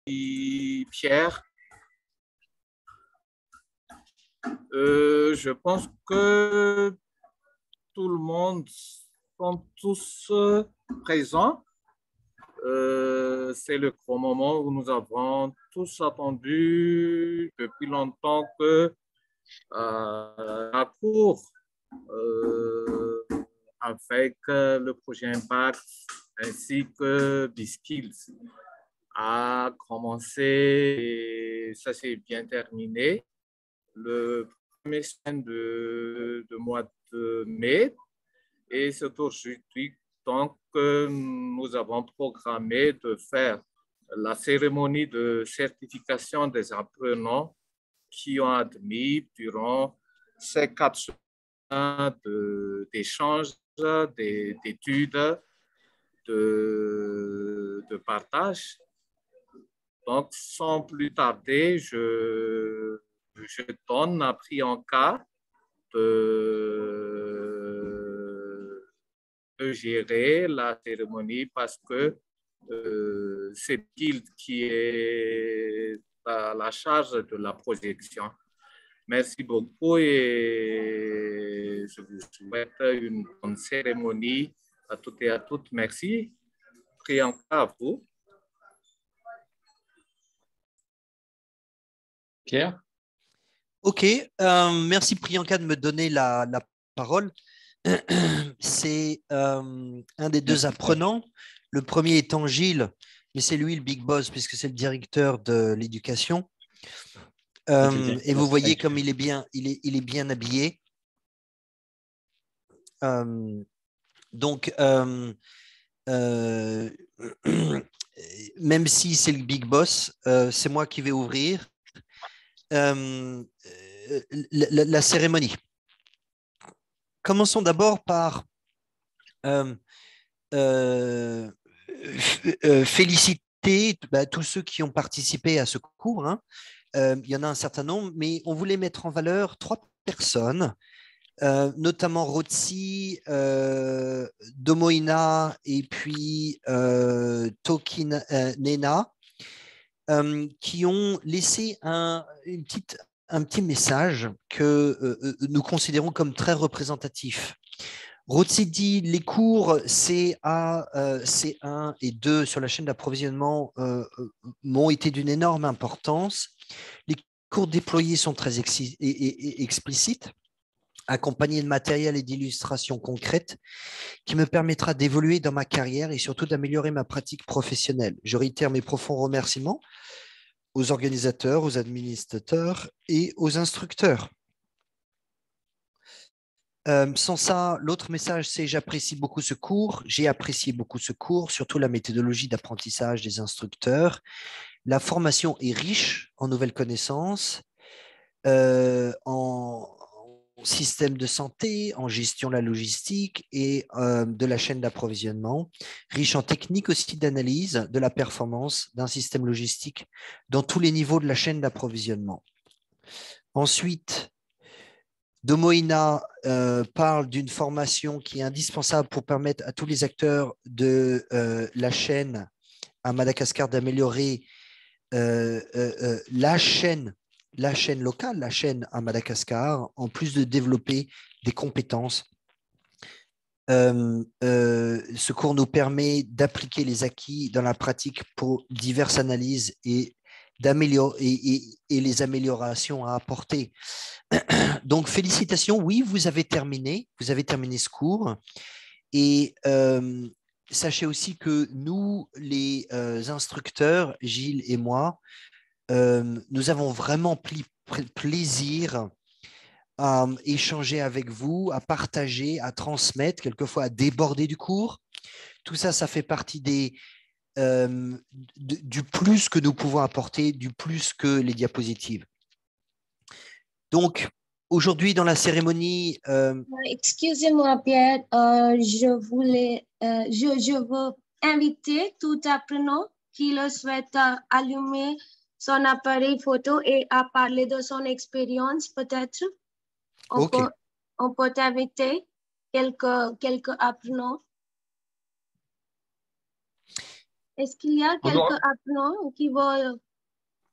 Pierre. Je pense que tout le monde sont tous présents. C'est le grand moment où nous avons tous attendu depuis longtemps que la Cour, avec le projet Impact ainsi que BizSkills, a commencé et ça s'est bien terminé le premier semaine de mois de mai. Et c'est aujourd'hui donc que nous avons programmé de faire la cérémonie de certification des apprenants qui ont admis durant ces 4 semaines d'échanges, d'études, de partage. Donc, sans plus tarder, je donne à Priyanka de gérer la cérémonie parce que c'est il qui est à la charge de la projection. Merci beaucoup et je vous souhaite une bonne cérémonie à toutes et à toutes. Merci. Priyanka, à vous. Pierre? Ok, merci Priyanka de me donner la parole. C'est un des deux apprenants. Le premier étant Gilles, mais c'est lui le big boss puisque c'est le directeur de l'éducation. Et vous voyez comme il est bien habillé. Donc, même si c'est le big boss, c'est moi qui vais ouvrir la cérémonie. Commençons d'abord par féliciter tous ceux qui ont participé à ce cours. Hein. Il y en a un certain nombre, mais on voulait mettre en valeur 3 personnes, notamment Rotsi, Domoina et puis Tokin Nena, qui ont laissé un petit message que nous considérons comme très représentatif. Rotsi dit les cours CA, C1 et 2 sur la chaîne d'approvisionnement m'ont été d'une énorme importance. Les cours déployés sont très explicites, accompagnés de matériel et d'illustrations concrètes qui me permettra d'évoluer dans ma carrière et surtout d'améliorer ma pratique professionnelle. Je réitère mes profonds remerciements aux organisateurs, aux administrateurs et aux instructeurs. Sans ça, l'autre message, c'est j'apprécie beaucoup ce cours, j'ai apprécié beaucoup ce cours, surtout la méthodologie d'apprentissage des instructeurs. La formation est riche en nouvelles connaissances, en système de santé, en gestion de la logistique et de la chaîne d'approvisionnement, riche en techniques aussi d'analyse de la performance d'un système logistique dans tous les niveaux de la chaîne d'approvisionnement. Ensuite, Domoina parle d'une formation qui est indispensable pour permettre à tous les acteurs de la chaîne à Madagascar d'améliorer la chaîne locale, la chaîne à Madagascar, en plus de développer des compétences. Ce cours nous permet d'appliquer les acquis dans la pratique pour diverses analyses et les améliorations à apporter. Donc, félicitations, oui, vous avez terminé ce cours. Et sachez aussi que nous, les instructeurs, Gilles et moi, nous avons vraiment plaisir à échanger avec vous, à partager, à transmettre, quelquefois à déborder du cours. Tout ça, ça fait partie du plus que nous pouvons apporter, du plus que les diapositives. Donc, aujourd'hui, dans la cérémonie… Excusez-moi, Pierre, je veux inviter tout apprenant qui le souhaite à allumer son appareil photo et à parler de son expérience, peut-être. On peut inviter quelques apprenants. Est-ce qu'il y a quelques apprenants qui vont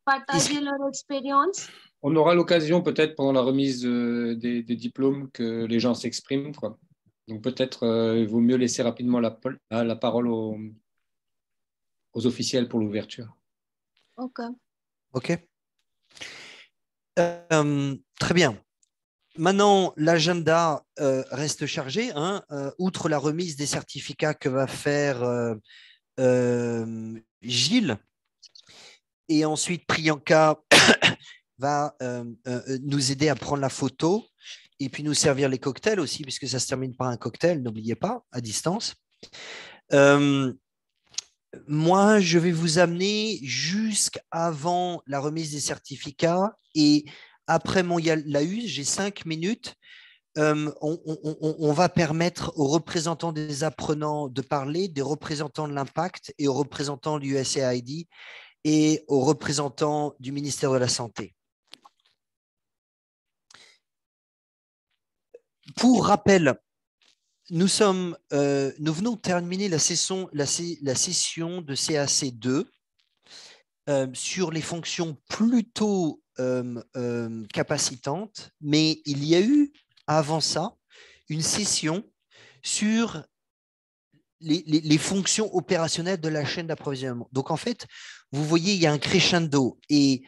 partager leur expérience? On aura l'occasion peut-être pendant la remise des diplômes que les gens s'expriment, quoi. Donc peut-être il vaut mieux laisser rapidement la parole aux officiels pour l'ouverture. Ok. OK. Très bien. Maintenant, l'agenda reste chargé, hein, outre la remise des certificats que va faire Gilles. Et ensuite, Priyanka va nous aider à prendre la photo et puis nous servir les cocktails aussi, puisque ça se termine par un cocktail, n'oubliez pas, à distance. Moi, je vais vous amener jusqu'avant la remise des certificats et après mon laus, j'ai 5 minutes. On va permettre aux représentants des apprenants de parler, des représentants de l'impact et aux représentants du USAID et aux représentants du ministère de la Santé. Pour rappel, nous venons de terminer la session de CAC2 sur les fonctions plutôt capacitantes, mais il y a eu avant ça une session sur les fonctions opérationnelles de la chaîne d'approvisionnement. Donc en fait, vous voyez, il y a un crescendo et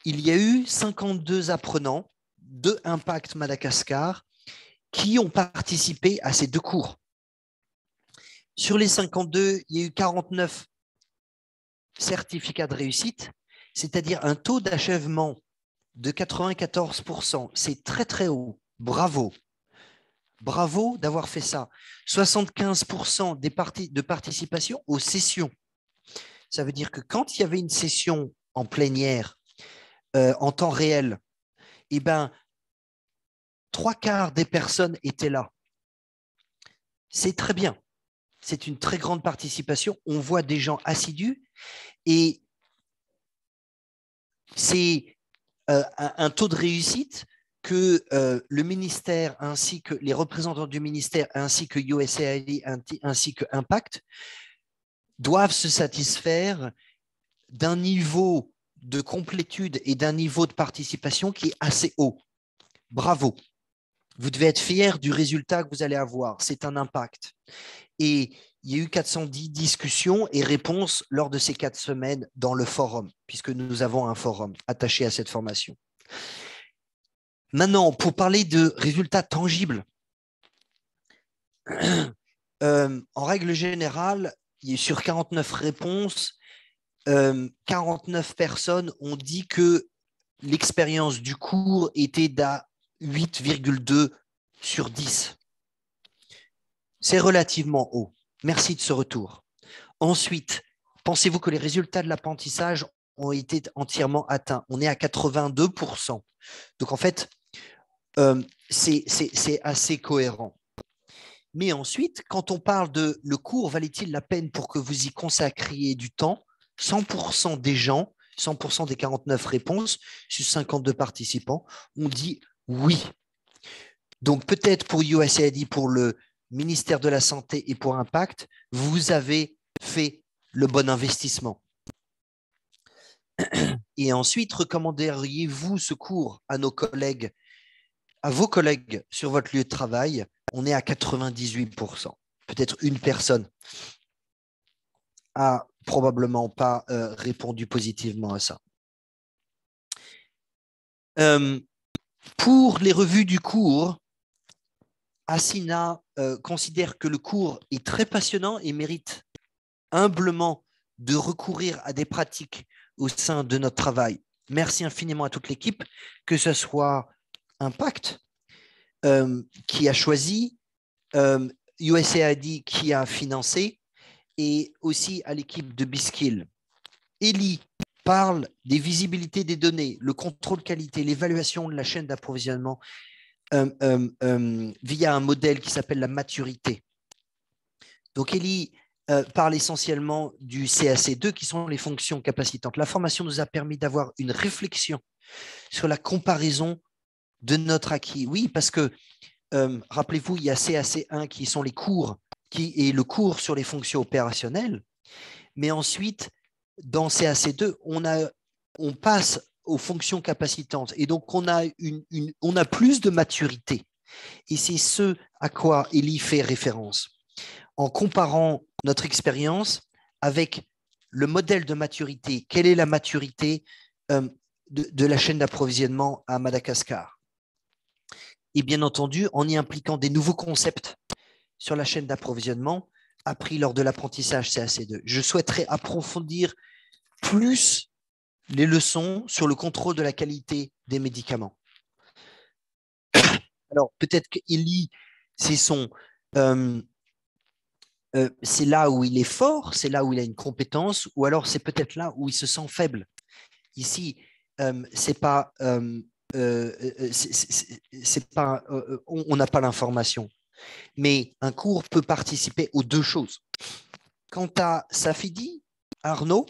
il y a eu 52 apprenants de Impact Madagascar qui ont participé à ces 2 cours. Sur les 52, il y a eu 49 certificats de réussite, c'est-à-dire un taux d'achèvement de 94%. C'est très, très haut. Bravo. Bravo d'avoir fait ça. 75% de participation aux sessions. Ça veut dire que quand il y avait une session en plénière, en temps réel, eh ben, 3/4 des personnes étaient là. C'est très bien. C'est une très grande participation. On voit des gens assidus et c'est un taux de réussite que le ministère ainsi que les représentants du ministère ainsi que USAID ainsi que Impact doivent se satisfaire d'un niveau de complétude et d'un niveau de participation qui est assez haut. Bravo. Vous devez être fiers du résultat que vous allez avoir. C'est un impact. Et il y a eu 410 discussions et réponses lors de ces 4 semaines dans le forum, puisque nous avons un forum attaché à cette formation. Maintenant, pour parler de résultats tangibles, en règle générale, sur 49 réponses, 49 personnes ont dit que l'expérience du cours était d'à 8,2 sur 10. C'est relativement haut. Merci de ce retour. Ensuite, pensez-vous que les résultats de l'apprentissage ont été entièrement atteints? On est à 82%. Donc, en fait, c'est assez cohérent. Mais ensuite, quand on parle de le cours valait-il la peine pour que vous y consacriez du temps, 100% des gens, 100% des 49 réponses sur 52 participants ont dit oui. Donc peut-être pour USAID, pour le ministère de la Santé et pour Impact, vous avez fait le bon investissement. Et ensuite, recommanderiez-vous ce cours à nos collègues, à vos collègues sur votre lieu de travail? On est à 98%. Peut-être une personne a probablement pas répondu positivement à ça. Pour les revues du cours, Asina considère que le cours est très passionnant et mérite humblement de recourir à des pratiques au sein de notre travail. Merci infiniment à toute l'équipe, que ce soit Impact qui a choisi, USAID qui a financé et aussi à l'équipe de B-Skill. Ellie parle des visibilités des données, le contrôle qualité, l'évaluation de la chaîne d'approvisionnement via un modèle qui s'appelle la maturité. Donc, Ellie parle essentiellement du CAC2 qui sont les fonctions capacitantes. La formation nous a permis d'avoir une réflexion sur la comparaison de notre acquis. Oui, parce que rappelez-vous, il y a CAC1 qui sont les cours qui est le cours sur les fonctions opérationnelles. Mais ensuite, dans CAC2, on passe aux fonctions capacitantes. Et donc, on a plus de maturité. Et c'est ce à quoi Elie fait référence. En comparant notre expérience avec le modèle de maturité, quelle est la maturité de la chaîne d'approvisionnement à Madagascar? Et bien entendu, en y impliquant des nouveaux concepts sur la chaîne d'approvisionnement appris lors de l'apprentissage CAC2. Je souhaiterais approfondir plus les leçons sur le contrôle de la qualité des médicaments. Alors, peut-être qu'Elie, c'est là où il est fort, c'est là où il a une compétence, ou alors c'est peut-être là où il se sent faible. Ici, on n'a pas l'information. Mais un cours peut participer aux deux choses. Quant à Safidi, Arnaud,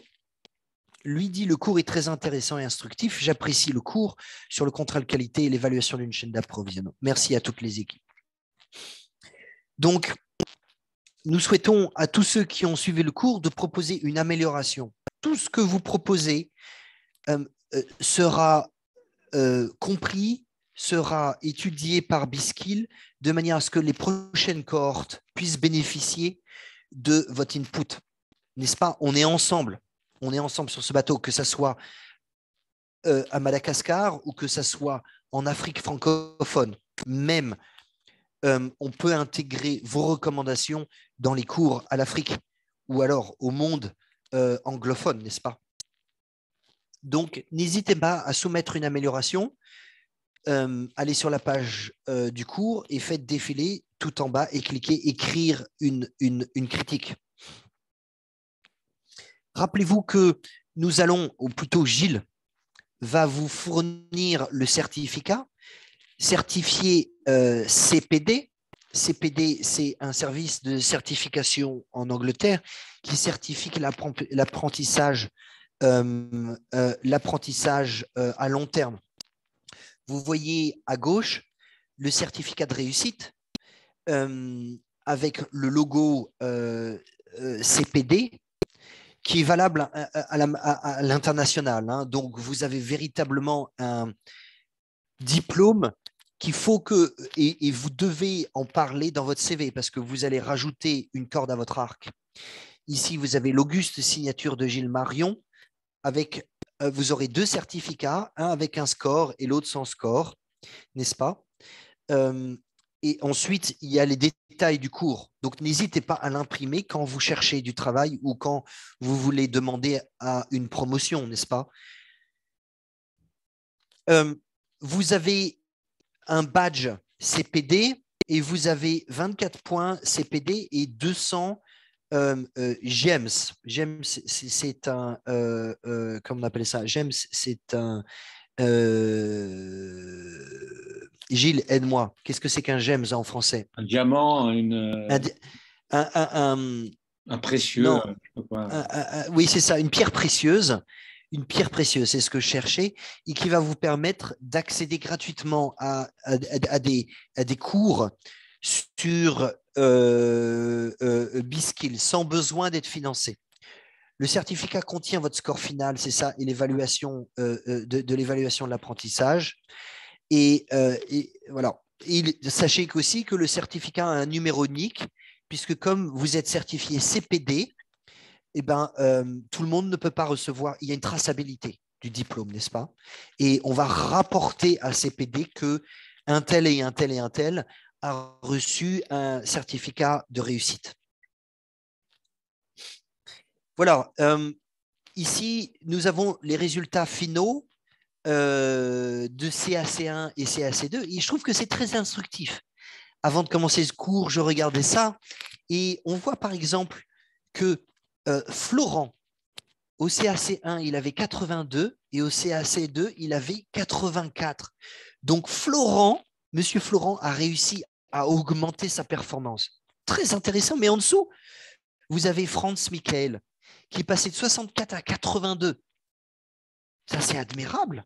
lui dit le cours est très intéressant et instructif. J'apprécie le cours sur le contrôle qualité et l'évaluation d'une chaîne d'approvisionnement. Merci à toutes les équipes. Donc, nous souhaitons à tous ceux qui ont suivi le cours de proposer une amélioration. Tout ce que vous proposez sera compris, sera étudié par BISKIL de manière à ce que les prochaines cohortes puissent bénéficier de votre input. N'est-ce pas? On est ensemble sur ce bateau, que ce soit à Madagascar ou que ce soit en Afrique francophone. Même, on peut intégrer vos recommandations dans les cours à l'Afrique ou alors au monde anglophone, n'est-ce pas? Donc, n'hésitez pas à soumettre une amélioration. Allez sur la page du cours et faites défiler tout en bas et cliquez « Écrire une critique ». Rappelez-vous que nous allons, ou plutôt Gilles, va vous fournir le certificat certifié CPD. CPD, c'est un service de certification en Angleterre qui certifie l'apprentissage à long terme. Vous voyez à gauche le certificat de réussite avec le logo CPD qui est valable à l'international. Hein. Donc, vous avez véritablement un diplôme qu'il faut que, et vous devez en parler dans votre CV parce que vous allez rajouter une corde à votre arc. Ici, vous avez l'auguste signature de Gilles Marion avec, vous aurez deux certificats, un avec un score et l'autre sans score, n'est-ce pas? Et ensuite, il y a les détails du cours. Donc, n'hésitez pas à l'imprimer quand vous cherchez du travail ou quand vous voulez demander à une promotion, n'est-ce pas? Vous avez un badge CPD et vous avez 24 points CPD et 200 GEMS. GEMS, c'est un… comment on appelle ça? GEMS, c'est un… Gilles, aide-moi. Qu'est-ce que c'est qu'un GEMS en français? Un diamant, un précieux. Non, oui, c'est ça, une pierre précieuse. Une pierre précieuse, c'est ce que je cherchais, et qui va vous permettre d'accéder gratuitement à des cours sur BISKIL sans besoin d'être financé. Le certificat contient votre score final, c'est ça, et l'évaluation de l'évaluation de l'apprentissage. Et voilà. Et sachez aussi que le certificat a un numéro unique, puisque comme vous êtes certifié CPD, eh ben, tout le monde ne peut pas recevoir. Il y a une traçabilité du diplôme, n'est-ce pas? Et on va rapporter à CPD que un tel et un tel et un tel a reçu un certificat de réussite. Voilà. Ici, nous avons les résultats finaux de CAC1 et CAC2. Et je trouve que c'est très instructif. Avant de commencer ce cours, je regardais ça et on voit par exemple que Florent, au CAC1, il avait 82 et au CAC2, il avait 84. Donc, Monsieur Florent a réussi à augmenter sa performance. Très intéressant, mais en dessous, vous avez Franz Michael qui est passé de 64 à 82. Ça, c'est admirable.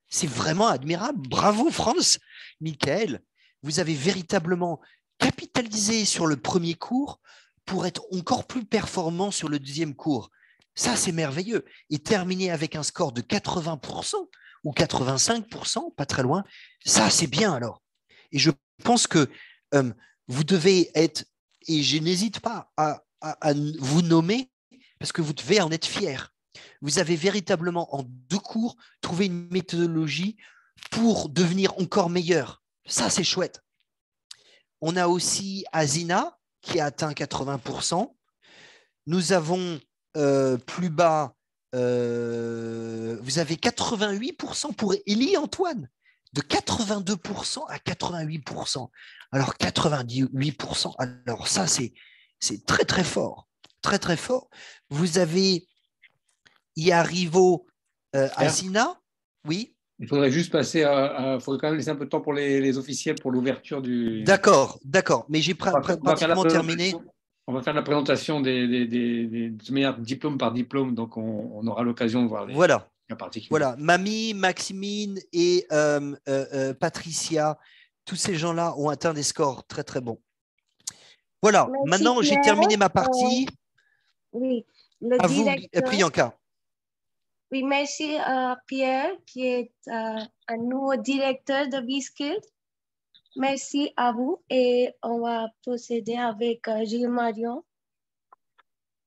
C'est vraiment admirable. Bravo, Franz Michael. Vous avez véritablement capitaliser sur le premier cours pour être encore plus performant sur le deuxième cours. Ça, c'est merveilleux. Et terminer avec un score de 80% ou 85%, pas très loin, ça, c'est bien alors. Et je pense que vous devez être, et je n'hésite pas à vous nommer, parce que vous devez en être fier. Vous avez véritablement, en 2 cours, trouvé une méthodologie pour devenir encore meilleur. Ça, c'est chouette. On a aussi Azina, qui a atteint 80%. Nous avons plus bas, vous avez 88% pour Élie Antoine, de 82% à 88%. Alors 98%, alors ça c'est très très fort, très très fort. Vous avez Iarivo Azina, oui. Il faudrait juste passer il faudrait quand même laisser un peu de temps pour les officiels pour l'ouverture du… D'accord, mais j'ai pratiquement terminé. On va faire la présentation des meilleurs diplôme par diplôme, donc on aura l'occasion de voir les cas particuliers. Voilà, Mamie, Maximine et Patricia, tous ces gens-là ont atteint des scores très très bons. Voilà, merci maintenant j'ai terminé ma partie. Oui, le à directeur… vous, Priyanka. Oui, merci Pierre, qui est un nouveau directeur de B-Skills. Merci à vous et on va procéder avec Gilles Marion.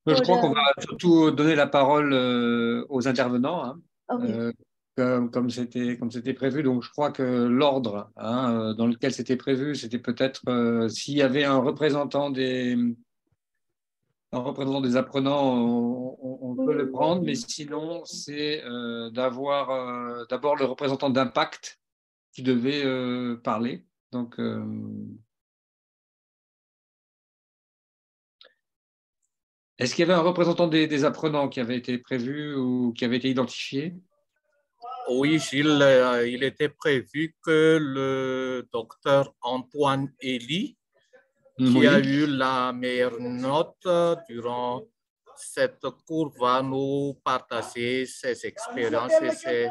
Je crois qu'on va surtout donner la parole aux intervenants, hein, okay. Comme c'était prévu. Donc, je crois que l'ordre dans lequel c'était prévu, c'était peut-être s'il y avait un représentant des apprenants, on peut le prendre, mais sinon, c'est d'avoir d'abord le représentant d'Impact qui devait parler. Donc, est-ce qu'il y avait un représentant des apprenants qui avait été prévu ou qui avait été identifié? Oui, Gilles, il était prévu que le docteur Antoine Elie, qui a eu la meilleure note durant cette cours, va nous partager ses expériences et ses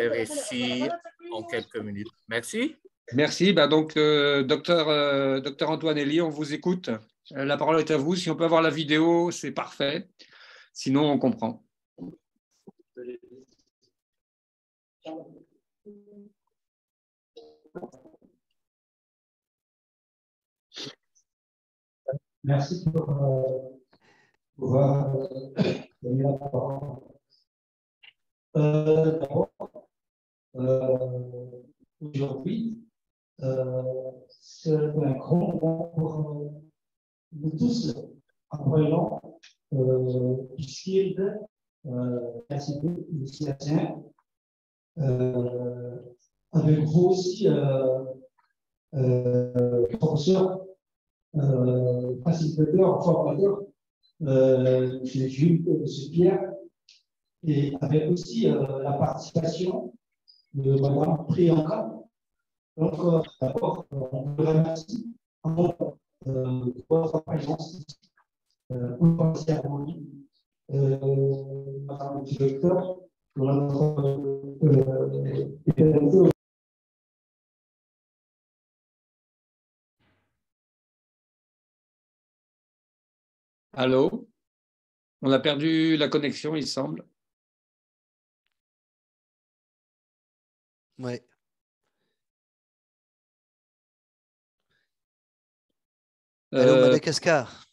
récits en quelques minutes. Merci. Merci. Donc, docteur Antoine Elie, on vous écoute. La parole est à vous. Si on peut avoir la vidéo, c'est parfait. Sinon, on comprend. Merci pour donner la parole. D'abord, aujourd'hui, c'est un grand moment pour nous tous, apprenants, Skills, ainsi que lycéens, avec vous aussi, professeurs, facilitateurs, formateurs, M. Jules, M. Pierre, et avec aussi la participation de Mme Priyanka. Donc, d'abord, on vous remercie pour votre présence pour la cérémonie. Madame le directeur, notre Allô? On a perdu la connexion, il semble. Oui. Allô, Madagascar.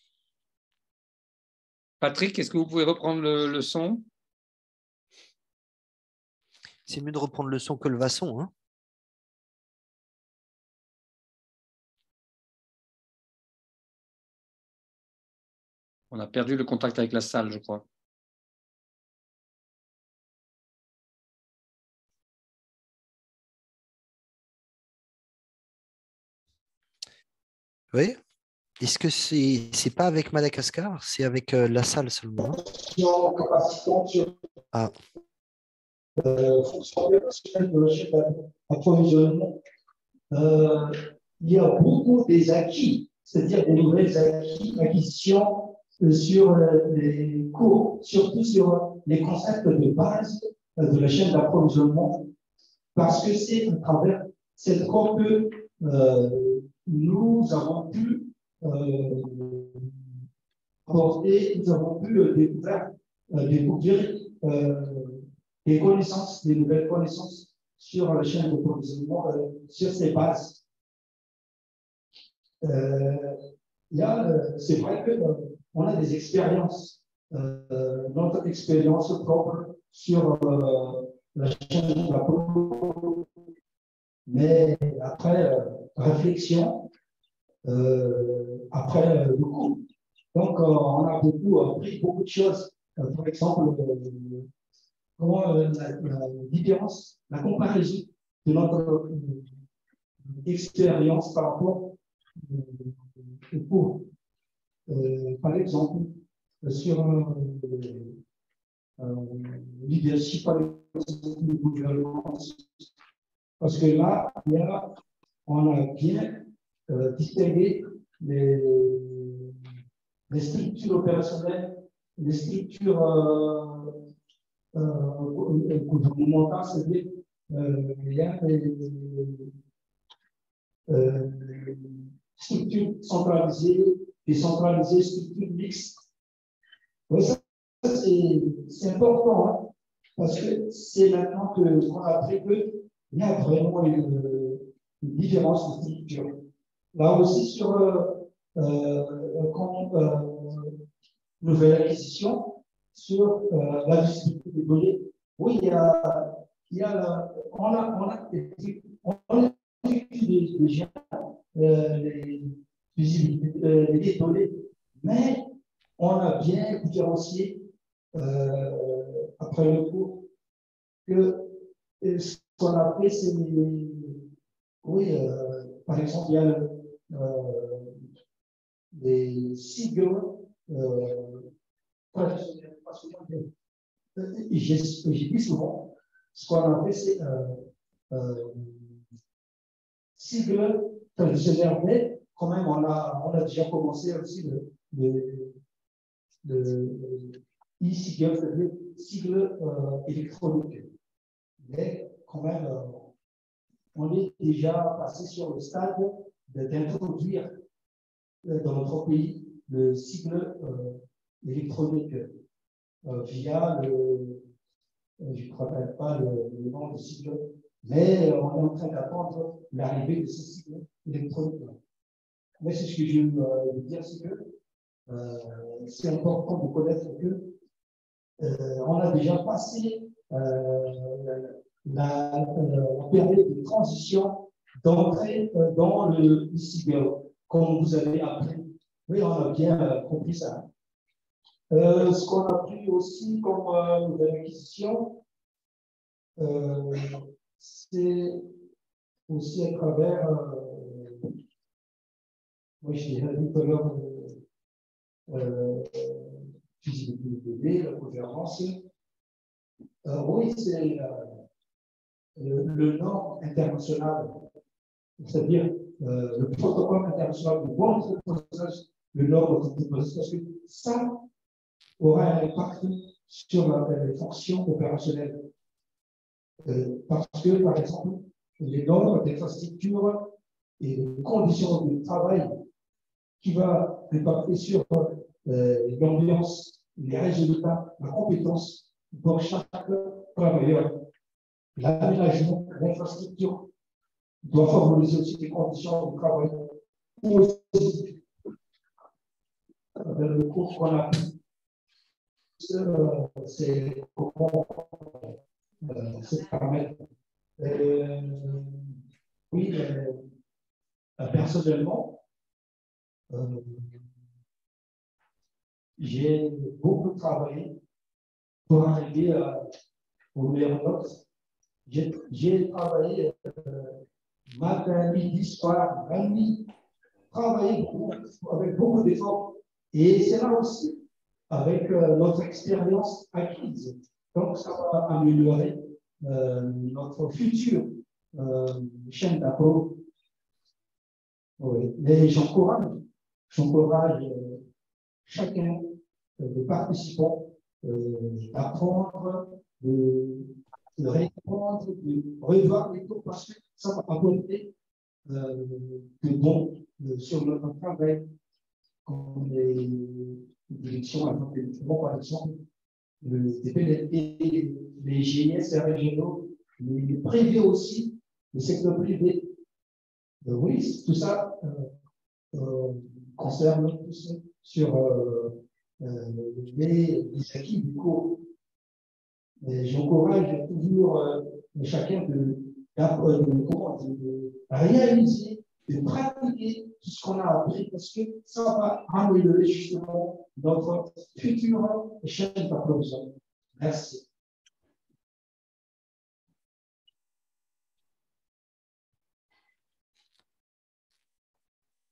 Patrick, est-ce que vous pouvez reprendre le son? C'est mieux de reprendre le son que le vasson, hein? On a perdu le contact avec la salle, je crois. Oui. Est-ce que c'est pas avec Madagascar, c'est avec la salle seulement? Ah. Il y a beaucoup des acquis, c'est-à-dire des nouvelles acquisitions sur les cours, surtout sur les concepts de base de la chaîne d'approvisionnement, parce que c'est à travers cette qu'on peut nous avons pu apporter, nous avons pu découvrir des connaissances, des nouvelles connaissances sur la chaîne d'approvisionnement, sur ces bases. C'est vrai qu'on a des expériences, notre expérience propre sur la chaîne d'approvisionnement, mais après réflexion, après le cours. Donc, on a beaucoup appris beaucoup de choses. Par exemple, comment la différence, la comparaison de notre expérience par rapport au cours. Par exemple, sur leadership, par exemple, de gouvernance. Parce que là, on a bien distingué les structures opérationnelles, les structures gouvernementales, c'est-à-dire il y a des structures centralisées, décentralisées, structures mixtes. Oui, ça c'est important, hein, parce que c'est maintenant qu'on a appris qu'il y a vraiment une différence de structure. Là aussi, sur nouvelle acquisition, sur la distribution des données, oui, on a étudié déjà les données, mais on a bien différencié après le cours que ce qu'on a fait, c'est oui, par exemple, il y a les sigles traditionnels. J'ai dit souvent, ce qu'on a fait, c'est sigles traditionnels, mais quand même, on a déjà commencé aussi le e-sigle, c'est-à-dire sigle électronique. Mais quand même, on est déjà passé sur le stade d'introduire dans notre pays le sigle électronique via je ne me rappelle pas le nom du sigle, mais on est en train d'attendre l'arrivée de ce sigle électronique. Mais c'est ce que je veux dire, c'est que c'est important de connaître que on a déjà passé la période de transition d'entrée dans le e-sigle, comme vous avez appris. Oui, on a bien compris ça. Ce qu'on a pris aussi comme nouvelle acquisition, c'est aussi à travers, moi je l'ai dit tout à l'heure, la conférence. Oui, c'est le norme international, c'est-à-dire le protocole international de bon entrepreneur, le norme d'entrepreneuriat, parce que ça aura un impact sur les fonctions opérationnelles. Parce que, par exemple, les normes d'infrastructure et les conditions de travail qui va impacter sur l'ambiance, les résultats, la compétence dans chaque travailleur. L'aménagement, l'infrastructure doit favoriser aussi les conditions de travail. Aussi, le cours qu'on a pris, c'est comment se permettre. Oui, personnellement, j'ai beaucoup travaillé pour arriver aux meilleures notes. J'ai travaillé matin, midi, soir, la nuit, travaillé avec beaucoup d'efforts. Et c'est là aussi, avec notre expérience acquise. Donc, ça va améliorer notre future chaîne d'apport. Oui. Mais j'encourage chacun des participants d'apprendre, de répondre, de revoir les cours parce que ça va apporter que donc, sur notre travail, comme les directions, par exemple, les PLP, les GIS régionaux, les privés aussi, le secteur privé. Oui, tout ça concerne tout ça sur les acquis du cours. J'encourage toujours chacun de réaliser, de pratiquer tout ce qu'on a appris, parce que ça va améliorer justement notre future chaîne d'approvisionnement. Merci.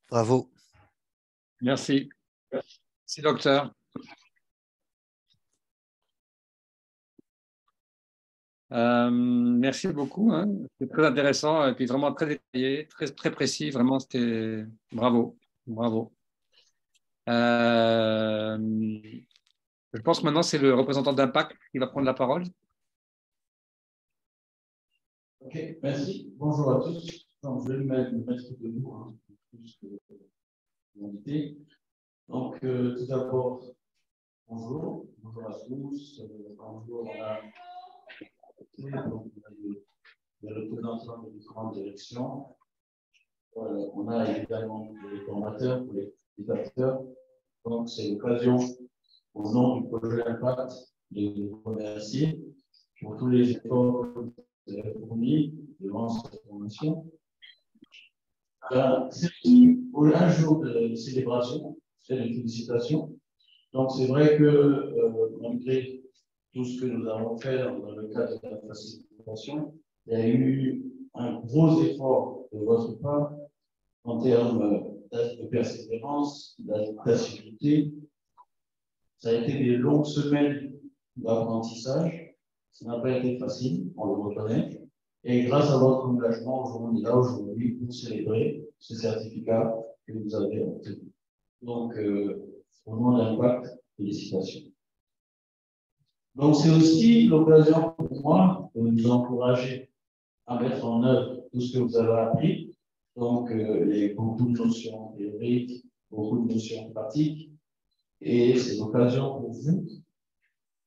Bravo. Merci. Merci, docteur. Merci beaucoup. Hein. C'était très intéressant et puis vraiment très détaillé, très précis. Vraiment, c'était bravo. Bravo. Je pense que maintenant, c'est le représentant d'Impact qui va prendre la parole. Ok, merci. Bonjour à tous. Donc, je vais me mettre debout, hein, plus que l'invité. Donc, tout d'abord, bonjour. Bonjour à tous. Bonjour à les représentants des différentes directions. On a évidemment les formateurs, pour les facilitateurs. Donc, c'est l'occasion, au nom du projet Impact, de vous remercier pour tous les efforts que vous avez fournis durant cette formation. C'est un jour de célébration, c'est de félicitations. Donc, c'est vrai que malgré tout ce que nous avons fait dans le cadre de la facilitation, il y a eu un gros effort de votre part en termes de persévérance, d'assiduité. Ça a été des longues semaines d'apprentissage. Ça n'a pas été facile, on le reconnaît. Et grâce à votre engagement, on est là aujourd'hui pour célébrer ce certificat que vous avez obtenu. Donc, au nom d'Impact, félicitations. Donc, c'est aussi l'occasion pour moi de vous encourager à mettre en œuvre tout ce que vous avez appris. Donc, beaucoup de notions théoriques, beaucoup de notions pratiques. Et c'est l'occasion pour vous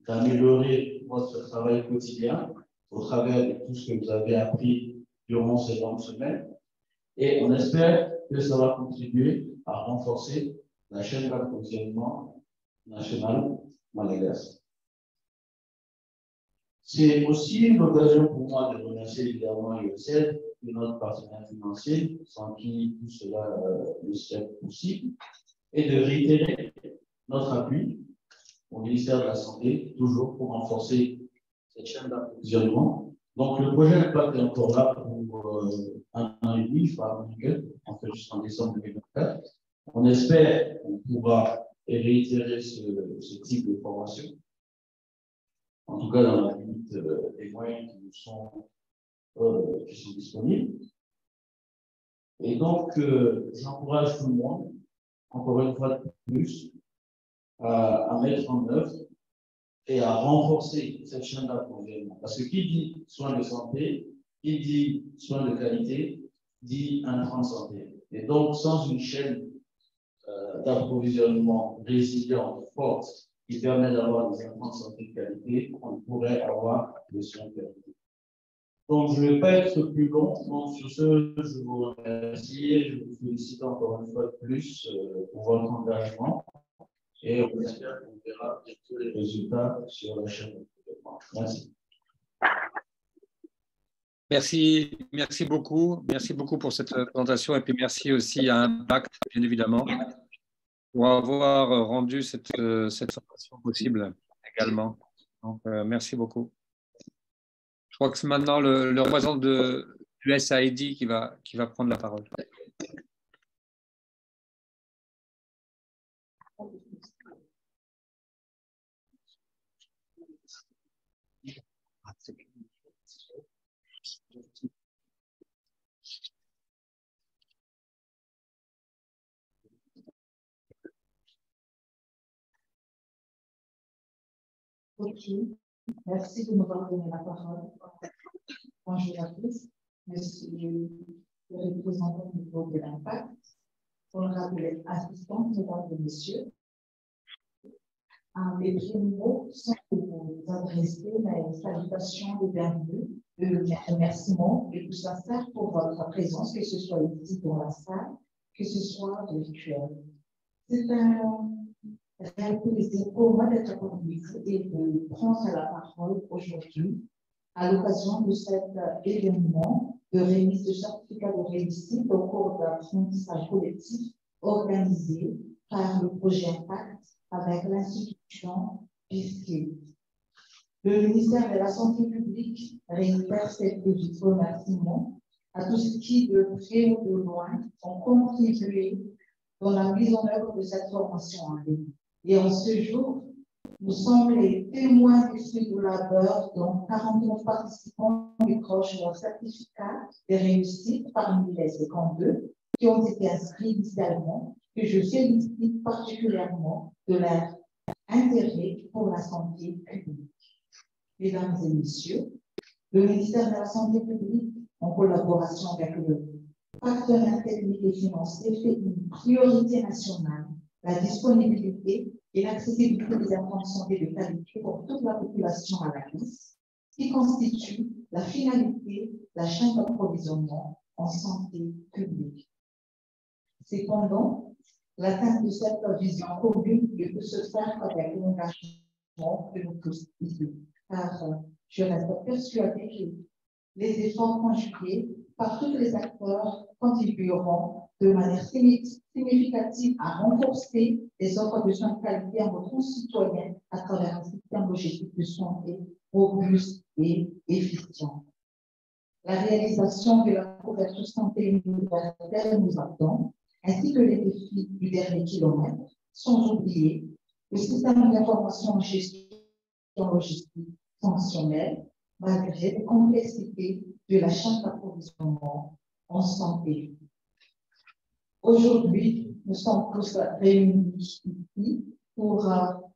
d'améliorer votre travail quotidien au travers de tout ce que vous avez appris durant ces longues semaines. Et on espère que ça va contribuer à renforcer la chaîne d'approvisionnement nationale malagasy. C'est aussi l'occasion pour moi de remercier évidemment l'USAID, qui est notre partenaire financier, sans qui tout cela ne serait possible, et de réitérer notre appui au ministère de la Santé, toujours pour renforcer cette chaîne d'approvisionnement. Donc, le projet Impact est encore là pour un an et demi, je parle en fait jusqu'en décembre 2024. On espère qu'on pourra réitérer ce type de formation, en tout cas dans la limite des moyens qui sont disponibles. Et donc, j'encourage tout le monde, encore une fois de plus, à mettre en œuvre et à renforcer cette chaîne d'approvisionnement. Parce que qui dit soins de santé, qui dit soins de qualité, dit intrants de santé. Et donc, sans une chaîne d'approvisionnement résiliente, forte, qui permet d'avoir des intrants de santé de qualité, on pourrait avoir des soins de qualité. Donc, je ne vais pas être plus long. Donc, sur ce, je vous remercie et je vous félicite encore une fois de plus pour votre engagement. Et on espère qu'on verra bientôt les résultats sur la chaîne de développement. Merci. Merci beaucoup. Merci beaucoup pour cette présentation et puis merci aussi à Impact, bien évidemment, pour avoir rendu cette formation possible également. Donc, merci beaucoup. Je crois que c'est maintenant le représentant du USAID qui va prendre la parole. Ok, merci de m'avoir donné la parole. Bonjour à tous. Je suis le représentant du niveau de l'impact, honorable assistant, mesdames et messieurs. Les premiers mots sont pour vous adresser mes salutations de bienvenue, de remerciements et tout sincère pour votre présence, que ce soit ici dans la salle, que ce soit virtuel. C'est un réel plaisir pour moi d'être parmi vous et de prendre la parole aujourd'hui à l'occasion de cet événement de remise de certificat de réussite au cours d'apprentissage collectif organisé par le projet Impact avec l'institution PISKID. Le ministère de la Santé publique réitère ses remerciements à tous ceux qui, de près ou de loin, ont contribué dans la mise en œuvre de cette formation en ligne. Et en ce jour, nous sommes les témoins du fruit du labeur, dont 49 participants décrochent leur certificat de réussite parmi les 52 qui ont été inscrits initialement, que je félicite particulièrement de leur intérêt pour la santé publique. Mesdames et messieurs, le ministère de la Santé publique, en collaboration avec le partenaire technique et financier, fait une priorité nationale la disponibilité et l'accessibilité des informations de qualité pour toute la population à la liste, qui constitue la finalité de la chaîne d'approvisionnement en santé publique. Cependant, l'atteinte de cette vision commune ne peut se faire qu'avec l'engagement de nous tous ici, car je reste persuadée que les efforts conjugués par tous les acteurs contribueront de manière significative à renforcer les offres de soins de qualité à nos concitoyens à travers un système logistique de santé robuste et efficient. La réalisation de la couverture santé universelle nous attend, ainsi que les défis du dernier kilomètre, sans oublier le système d'information en gestion logistique fonctionnelle, malgré la complexité de la chaîne d'approvisionnement en santé. Aujourd'hui, nous sommes tous réunis ici pour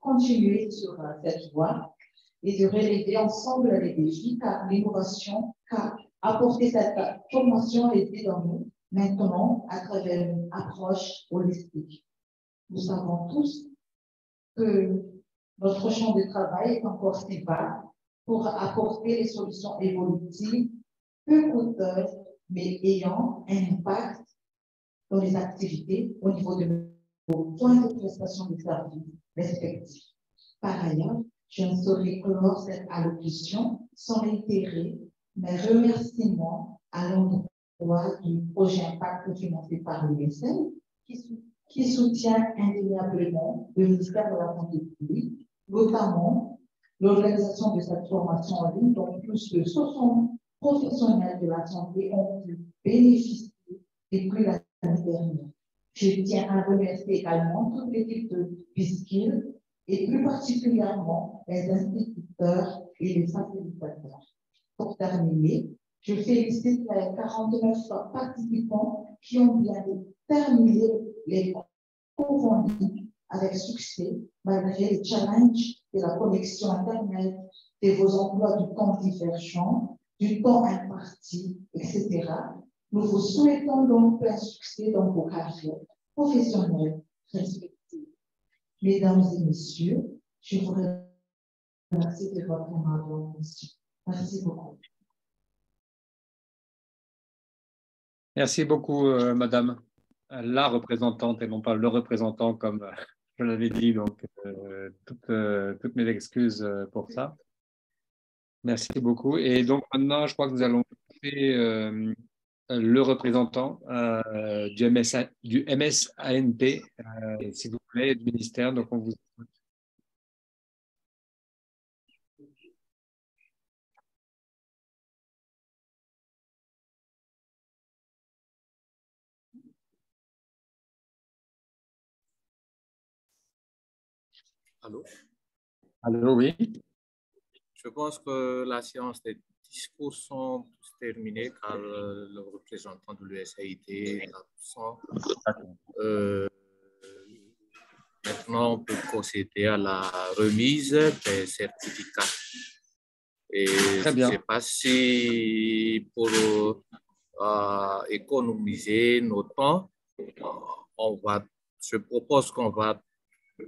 continuer sur cette voie et de relever ensemble les défis, car l'innovation qu'a apporté cette formation est dans nous maintenant à travers une approche holistique. Nous savons tous que notre champ de travail est encore si vaste pour apporter les solutions évolutives, peu coûteuses, mais ayant un impact dans les activités au niveau de nos points de prestation de services respectifs. Par ailleurs, je ne saurais clore cette allocution sans réitérer mes remerciements à l'endroit du projet Impact financé par l'USL qui soutient indéniablement le ministère de la Santé publique, notamment l'organisation de cette formation en ligne dont plus de 60 professionnels de la santé ont pu bénéficier depuis l'année dernière. Je tiens à remercier également toute l'équipe de PISKID et plus particulièrement les instituteurs et les facilitateurs. Pour terminer, je félicite les 49 participants qui ont bien terminé les cours en ligne avec succès, malgré les challenges de la connexion Internet, de vos emplois du temps divergents, du temps imparti, etc. Nous vous souhaitons donc plein succès dans vos carrières professionnelles respectives. Mesdames et messieurs, je vous remercie de votre aimable attention. Merci beaucoup. Merci beaucoup, Madame la représentante et non pas le représentant comme je l'avais dit, donc toutes mes excuses pour ça. Merci beaucoup. Et donc maintenant, je crois que nous allons faire le représentant du MSANP, s'il vous plaît, du ministère. Donc on vous écoute. Allô? Allô, oui. Je pense que la séance des discours sont tous terminés car le représentant de l'USAID est absent. Maintenant, on peut procéder à la remise des certificats. Et je ne sais pas si pour économiser nos temps, je propose qu'on va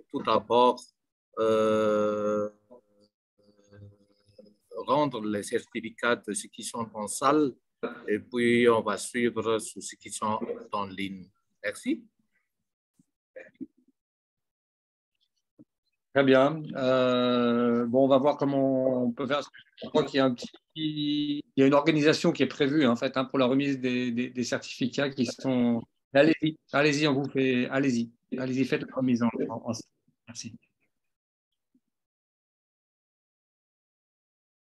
tout d'abord rendre les certificats de ceux qui sont en salle et puis on va suivre ceux qui sont en ligne. Merci. Très bien. Bon, on va voir comment on peut faire. Je crois qu'il y a il y a une organisation qui est prévue en fait pour la remise des certificats qui sont. Allez-y, allez-y, on vous fait. Allez-y, allez-y, faites la remise Merci.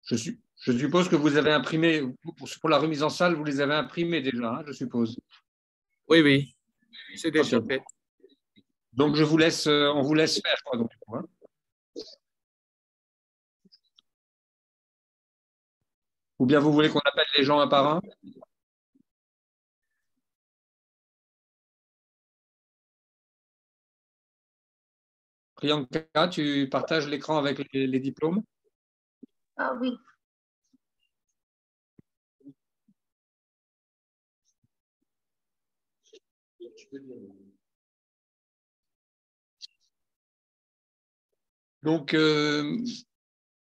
Je suppose que vous avez imprimé pour la remise en salle, vous les avez imprimés déjà, je suppose. Oui, oui, c'est déjà fait. Donc on vous laisse faire quoi, donc. Ou bien vous voulez qu'on appelle les gens un par un? Priyanka, tu partages l'écran avec les diplômes? Ah oui. Donc,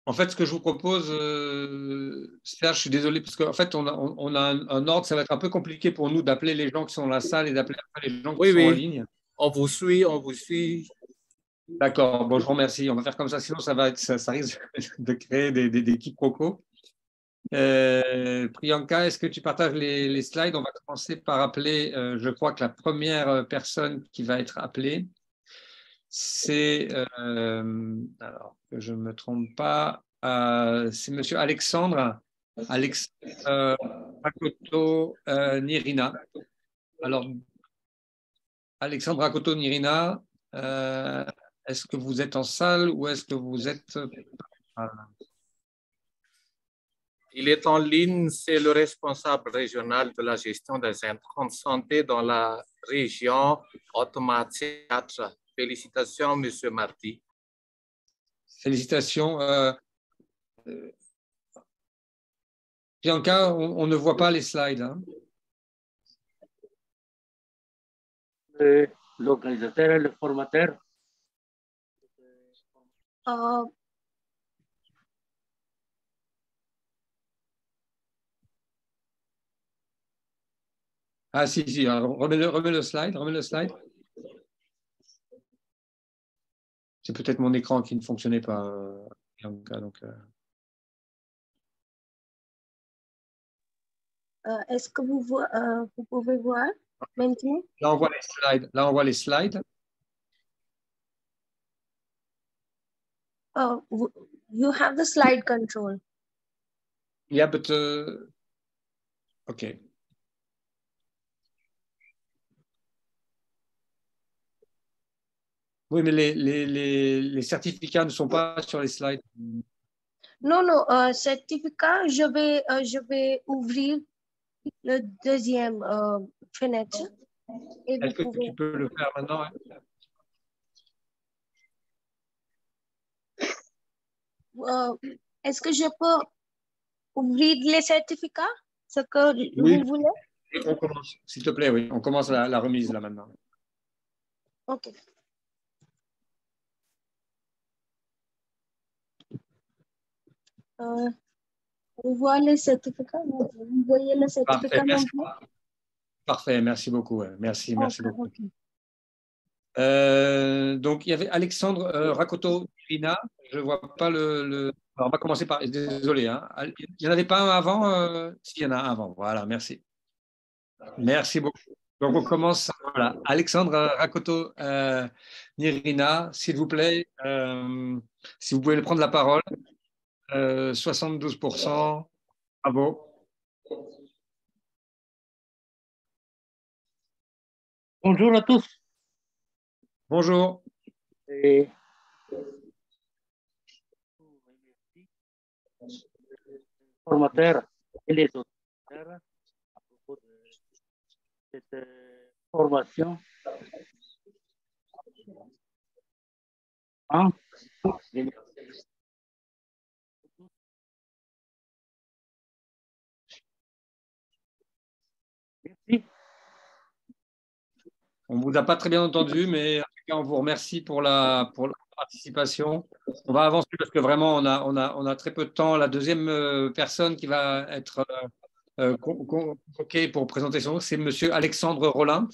en fait, ce que je vous propose, Serge, je suis désolé, parce qu'en fait, on a un ordre, ça va être un peu compliqué pour nous d'appeler les gens qui sont dans la salle et d'appeler les gens qui sont en ligne. On vous suit, on vous suit. D'accord, bon, je vous remercie. On va faire comme ça, sinon ça risque de créer des quiproquos. Priyanka, est-ce que tu partages les slides? On va commencer par appeler, je crois que la première personne qui va être appelée, c'est, alors que je ne me trompe pas, c'est monsieur Alexandre Rakoto Nirina. Alors, Alexandre Rakoto Nirina, est-ce que vous êtes en salle ou est-ce que vous êtes... Il est en ligne, c'est le responsable régional de la gestion des intrants de santé dans la région Haute-Marne-4. Félicitations, Monsieur Marty. Félicitations. Bianca, on ne voit pas les slides. Hein. L'organisateur et le formateur. Ah si, remets le slide. C'est peut-être mon écran qui ne fonctionnait pas, Bianca. Donc, est-ce que vous pouvez voir maintenant? Là, on voit les slides. You have the slide control. Yeah, but OK. Oui, mais les certificats ne sont pas sur les slides. Non, certificat, je vais ouvrir le deuxième fenêtre. Est-ce que tu peux le faire maintenant? Hein? Est-ce que je peux ouvrir les certificats, ce que vous voulez? On commence, s'il te plaît, oui. On commence la remise là maintenant. OK. On voit les certificats. Vous voyez le certificat. Parfait, merci beaucoup. Merci beaucoup. Okay. Donc, il y avait Alexandre Rakoto Nirina. Je ne vois pas le... Alors, on va commencer par... Désolé. Hein. Il n'y en avait pas un avant Si, il y en a un avant. Voilà, merci. Merci beaucoup. Donc, on commence. Voilà. Alexandre Rakoto Nirina, s'il vous plaît, si vous pouvez prendre la parole. 72%. Bravo. Bonjour à tous. Bonjour. Formateur et les auditeurs à propos de cette formation. Hein? On ne vous a pas très bien entendu, mais en tout cas, on vous remercie pour la participation. On va avancer parce que vraiment, on a très peu de temps. La deuxième personne qui va être convoquée pour présenter son nom, c'est M. Alexandre Rollin.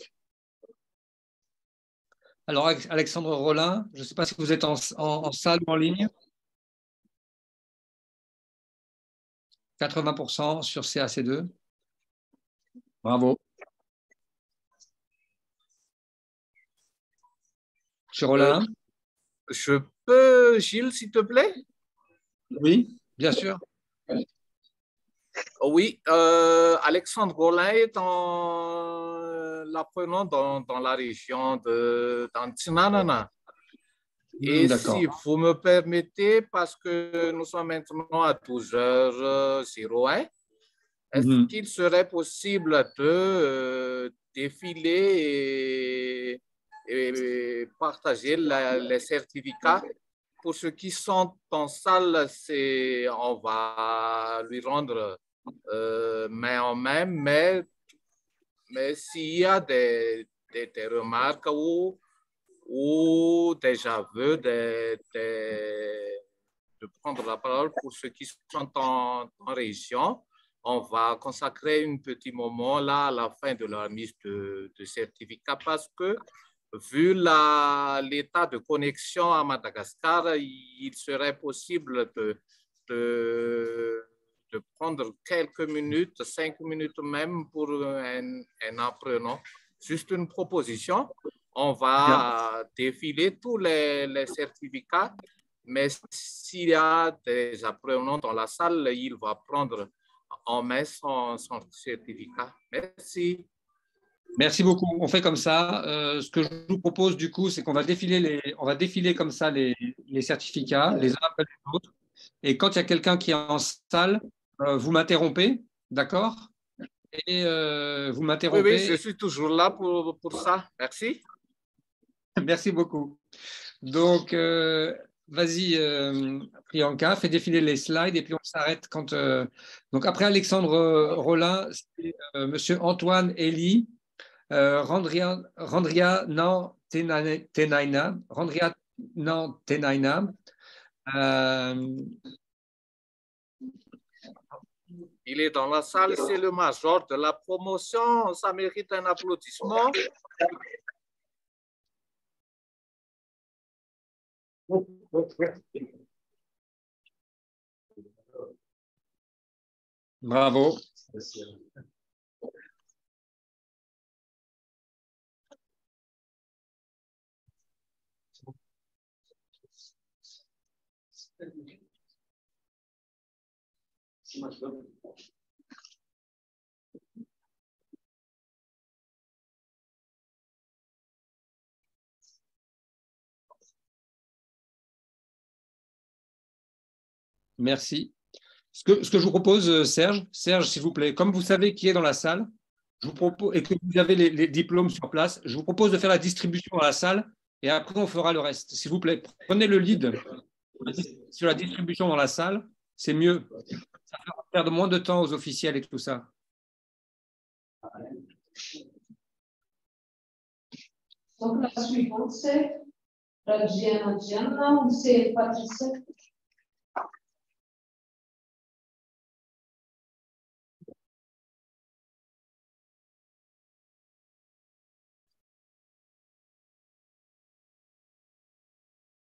Alors, Alexandre Rollin, je ne sais pas si vous êtes en salle ou en ligne. 80% sur CAC2. Bravo. Monsieur Rollin. Je peux, Gilles, s'il te plaît? Oui, bien sûr. Oui, Alexandre Rollin est l'apprenant dans la région d'Antinanana. Et si vous me permettez, parce que nous sommes maintenant à 12h01, est-ce qu'il serait possible de défiler et partager les certificats? Pour ceux qui sont en salle, on va lui rendre main en main, mais s'il y a des remarques ou des aveux de prendre la parole pour ceux qui sont en région, on va consacrer un petit moment là à la fin de la mise de certificat parce que vu l'état de connexion à Madagascar, il serait possible de prendre quelques minutes, 5 minutes même pour un apprenant. Juste une proposition. On va défiler tous les certificats, mais s'il y a des apprenants dans la salle, il va prendre en main son certificat. Merci. Merci beaucoup. On fait comme ça. Ce que je vous propose du coup, c'est qu'on va défiler comme ça les certificats, les uns après les autres. Et quand il y a quelqu'un qui est en salle, vous m'interrompez, d'accord? Et vous m'interrompez. Oui, je suis toujours là pour ça. Merci. Merci beaucoup. Donc, vas-y, Priyanka, fais défiler les slides et puis on s'arrête quand. Donc, après Alexandre Rollin, c'est Monsieur Antoine Elie. Randria Nan Tenaina. Randria Nan Tenaina. Il est dans la salle, c'est le major de la promotion. Ça mérite un applaudissement. Bravo. Merci. Ce que je vous propose, Serge, s'il vous plaît, comme vous savez qui est dans la salle, je vous propose, et que vous avez les diplômes sur place, je vous propose de faire la distribution dans la salle et après on fera le reste. S'il vous plaît, prenez le lead sur la distribution dans la salle, c'est mieux. Ça fera perdre moins de temps aux officiels et tout ça. Donc la suivante, c'est Gianna ou c'est Patricia?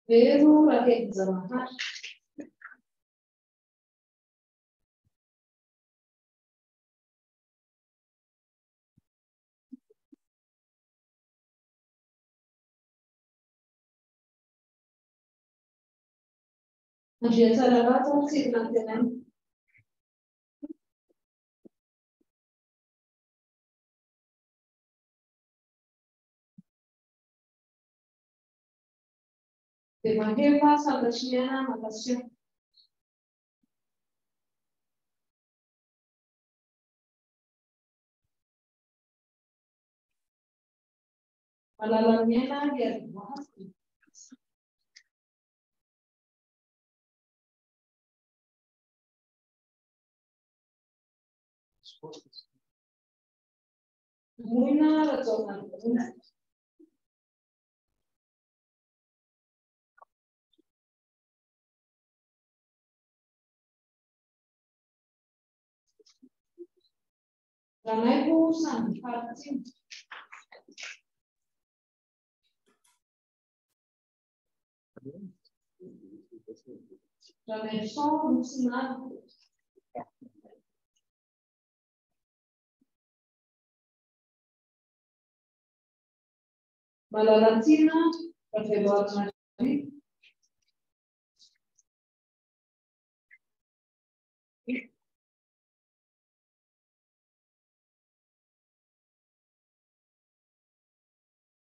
Vero Raquel Zamahar. Gianna Ravata, c'est maintenant. De Maheva, Salvaciana, Natasha. Malalamiana, Germa. Muina, Razona. Ranaibu Sankarti. Ranaibu Lucina. Malalatina, Cathedral Marie.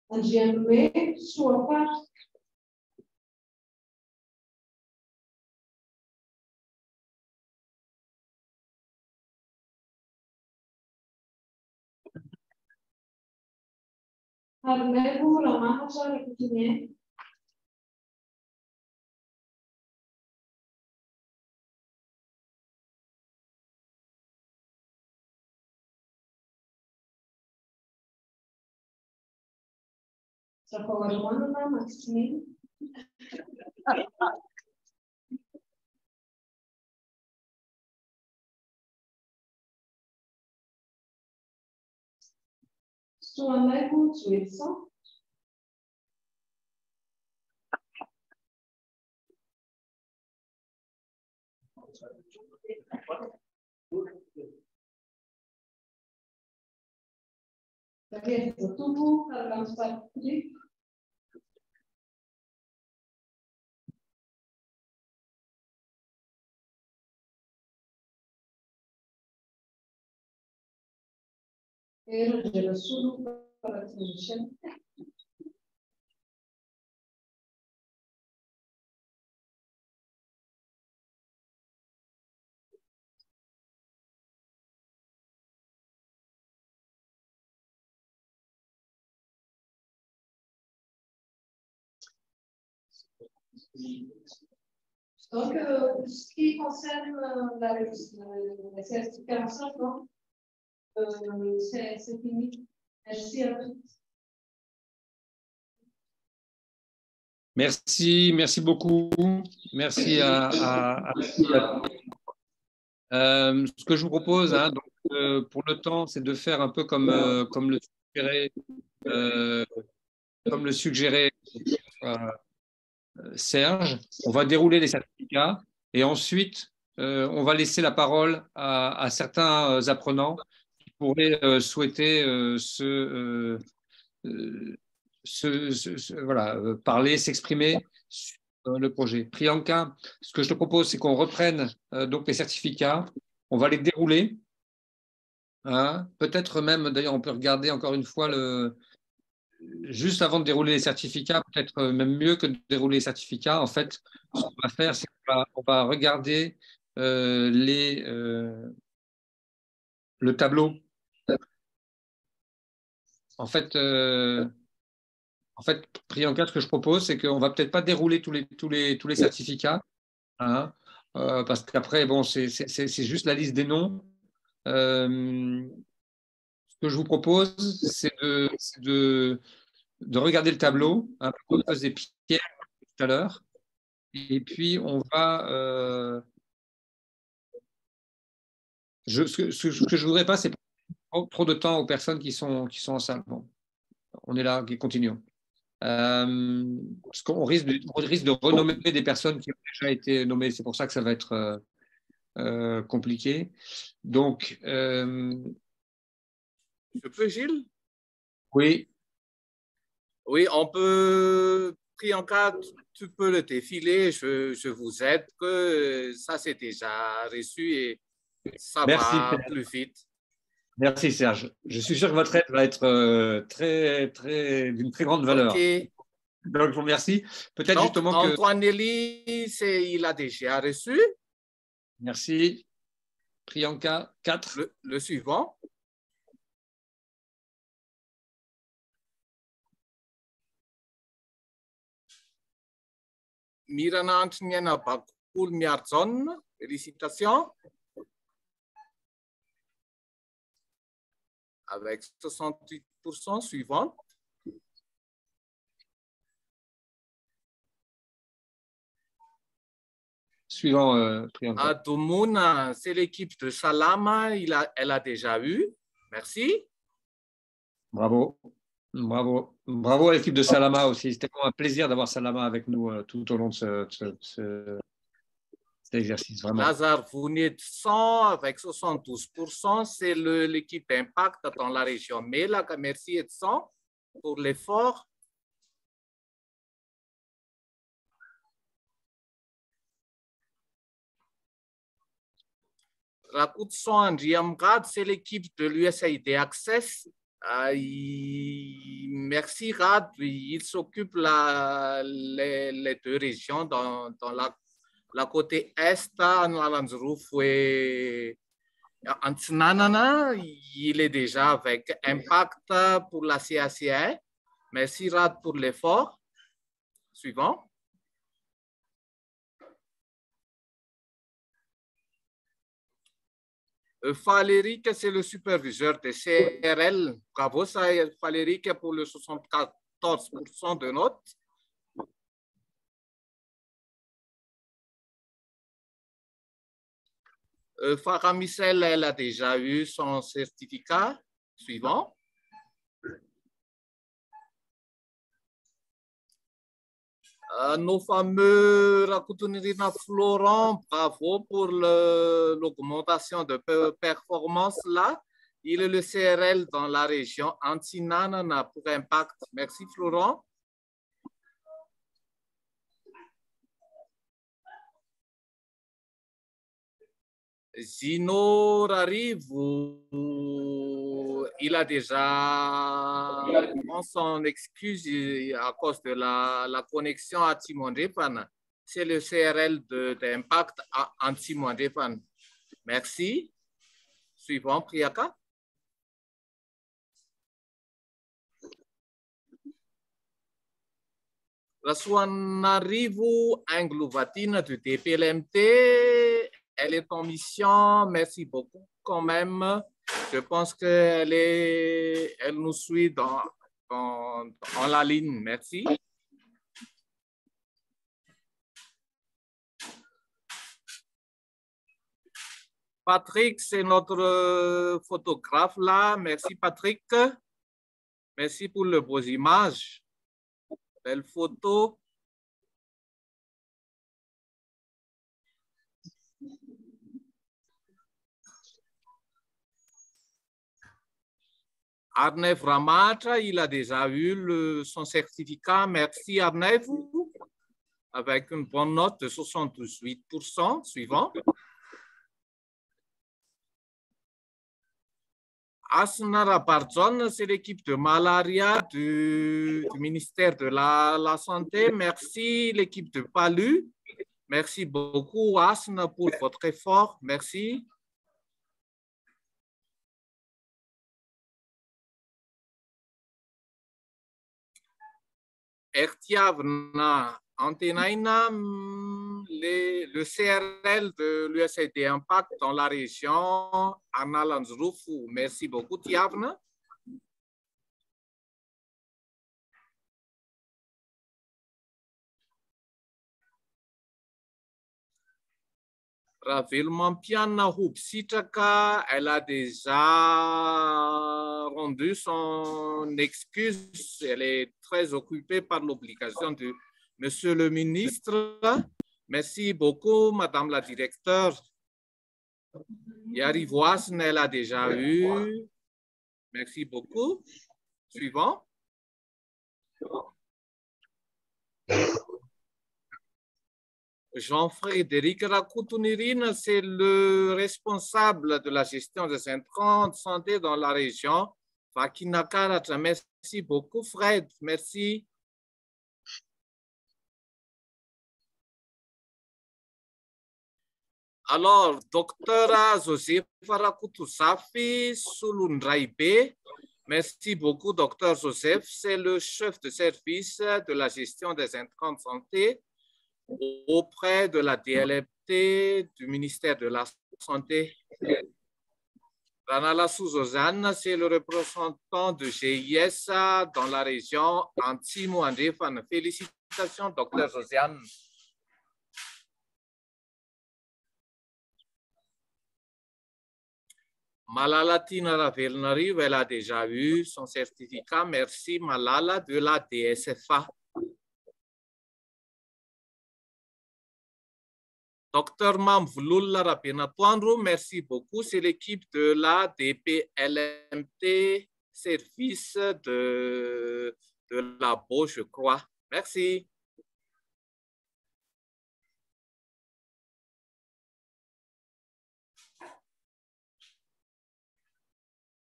Angiame, sua parte. Armebu, Ramanaja, Rekutine. Sapavarmana, Maxine. Suamebu, Suiza. Tapi tubuh dalam satu. Era de sulu para transmission. Donc, ce qui concerne la certification, c'est fini. Merci à tous. Merci, merci beaucoup. Merci à ce que je vous propose, hein, donc, pour le temps, c'est de faire un peu comme le suggérait Serge. On va dérouler les certificats et ensuite, on va laisser la parole à certains apprenants qui pourraient souhaiter voilà, parler, s'exprimer sur le projet. Priyanka, ce que je te propose, c'est qu'on reprenne donc les certificats. On va les dérouler. Hein. Peut-être même, d'ailleurs, on peut regarder encore une fois juste avant de dérouler les certificats, peut-être même mieux que de dérouler les certificats. En fait, ce qu'on va faire, c'est qu'on va regarder le tableau. En fait, Priyanka, ce que je propose, c'est qu'on ne va peut-être pas dérouler tous les certificats, hein, parce qu'après, bon, c'est juste la liste des noms. Ce que je vous propose, c'est de regarder le tableau, un peu comme faisait Pierre tout à l'heure, et puis on va… ce que je ne voudrais pas, c'est trop de temps aux personnes qui sont en salle. Bon, on est là, continuons. Parce qu'on risque de renommer des personnes qui ont déjà été nommées. C'est pour ça que ça va être compliqué. Donc, je peux, Gilles? Oui. Oui, on peut. Priyanka, tu peux le défiler. Je vous aide que ça c'est déjà reçu et ça va plus vite. Merci Serge. Je suis sûr que votre aide va être d'une très grande valeur. Okay. Donc, je vous remercie. Peut-être justement que… Antoine Nelly, il a déjà reçu. Merci. Priyanka, 4. Le suivant. Miranantniana Bakul Miarzon, félicitations. Avec 68% suivant. Suivant, Priyanka. Adomouna, c'est l'équipe de Salama, elle a déjà eu. Merci. Bravo. Bravo. Bravo à l'équipe de Salama aussi. C'était un plaisir d'avoir Salama avec nous tout au long de cet exercice. Vraiment. Lazare, vous n'êtes 100 avec 72%. C'est l'équipe Impact dans la région. Mais là, merci et 100 pour l'effort. Rakout 100 Andriamgrad, c'est l'équipe de l'USAID Access. Merci Rad, il s'occupe les deux régions dans la côté est, et Antananana, il est déjà avec Impact pour la CACI. Merci Rad pour l'effort. Suivant. Valéric, c'est le superviseur des CRL. Bravo, ça est Valéric pour le 74% de notes. Farah Michel, elle a déjà eu son certificat. Suivant. Nos fameux Rakutunirina Florent, bravo pour l'augmentation de performance là. Il est le CRL dans la région Antinanana pour Impact. Merci Florent. Zino arrive, il a déjà son excuse à cause de la connexion à Timon-Repan. C'est le CRL d'Impact à Timon-Repan. Merci. Suivant, Priyaka. Rasuan arrive, Anglo-Vatine du DPLMT. Elle est en mission. Merci beaucoup quand même. Je pense qu'elle nous suit dans la ligne. Merci. Patrick, c'est notre photographe là. Merci Patrick. Merci pour le beaux images. Belle photo. Arnev Ramatra, il a déjà eu son certificat. Merci Arnev, avec une bonne note de 78%. Suivant. Asnara Barzon, c'est l'équipe de malaria du ministère de la Santé. Merci l'équipe de Palu. Merci beaucoup Asna pour votre effort. Merci. Ertiavna Antenaina, le CRL de l'USAID Impact dans la région Analanzrufu. Merci beaucoup, Tiavna. Ravilmampiana Hupsichaka, elle a déjà rendu son excuse. Elle est très occupée par l'obligation de Monsieur le ministre. Merci beaucoup, Madame la directeure. Yari Voisne, elle a déjà eu. Merci beaucoup. Suivant. Jean-Frédéric Rakoutounirine, c'est le responsable de la gestion des centres de santé dans la région. Vakinakara, merci beaucoup, Fred. Merci. Alors, docteur Joseph Rakoutoussafi, Sulundraibe. Merci beaucoup, docteur Joseph. C'est le chef de service de la gestion des centres de santé auprès de la DLFT du ministère de la Santé. Ranala Souzozane, c'est le représentant de GIS dans la région Antimo-Andrefan. Félicitations, docteur Josiane. Malala Tinara-Velnariv, elle a déjà eu son certificat. Merci Malala de la DSFA. Docteur Mamvloula Rapenatouandrou, merci beaucoup. C'est l'équipe de la DPLMT, service de la Beau, je crois. Merci.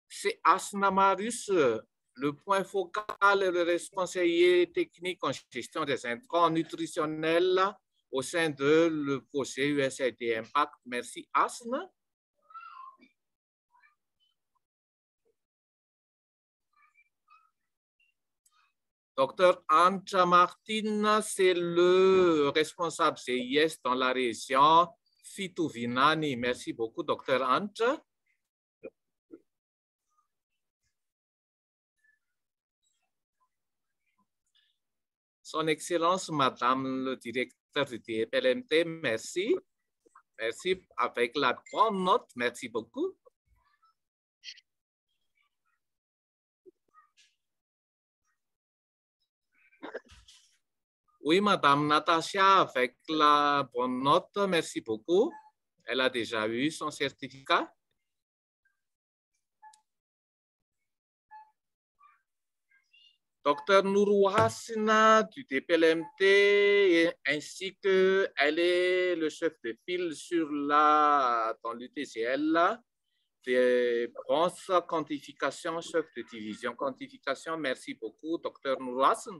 C'est Asna Marius, le point focal et le responsable technique en gestion des intrants nutritionnels au sein de le projet USAID Impact. Merci Asna. Docteur Anja Martin, c'est le responsable CIS dans la région Fitovinani. Merci beaucoup, docteur Anja. Son Excellence, Madame le directeur du DPLMT, merci. Merci avec la grande note, merci beaucoup. Oui, Madame Natacha, avec la bonne note, merci beaucoup. Elle a déjà eu son certificat. Docteur Nourou Hassina du DPLMT, ainsi qu'elle est le chef de file dans l'UTCL, de bronze quantification, chef de division quantification. Merci beaucoup, docteur Nourou Hassina.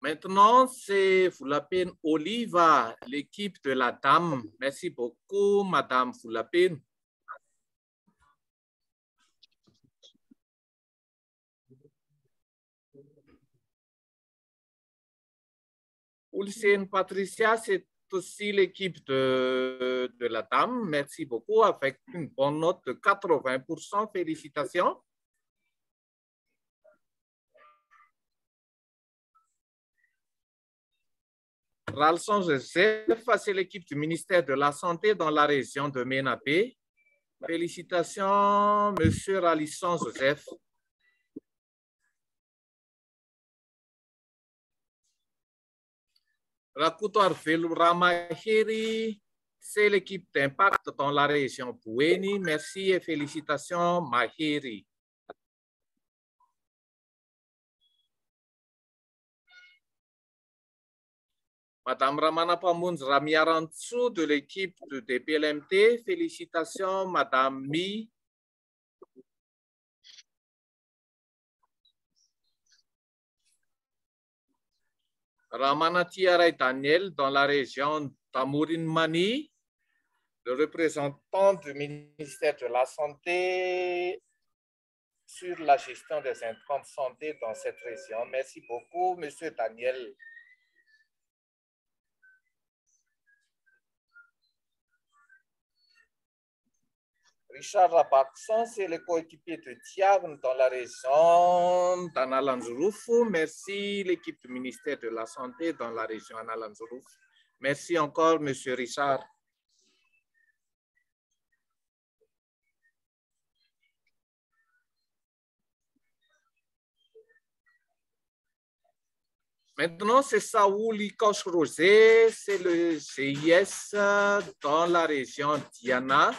Maintenant, c'est Foulapine Oliva, l'équipe de la dame. Merci beaucoup, Madame Foulapine. Oulcine Patricia, c'est aussi l'équipe de la dame. Merci beaucoup, avec une bonne note de 80%. Félicitations. Ralson Joseph, c'est l'équipe du ministère de la Santé dans la région de Ménapé. Félicitations, Monsieur Ralson Joseph. Rakutor Velura Mahiri, c'est l'équipe d'impact dans la région Boueni. Merci et félicitations, Mahiri. Madame Ramana Pamounz Ramiarantsou de l'équipe de DPLMT. Félicitations, Madame Mi. Ramana Tiaray Daniel dans la région Tamourine Mani, le représentant du ministère de la Santé sur la gestion des intrants de santé dans cette région. Merci beaucoup, Monsieur Daniel. Richard Rapaxon, c'est le coéquipier de Tiagne dans la région d'Analanzourouf. Merci l'équipe du ministère de la Santé dans la région d'Analanzourouf. Merci encore, Monsieur Richard. Maintenant, c'est Saouli Koch-Rosé, c'est le GIS dans la région Diana.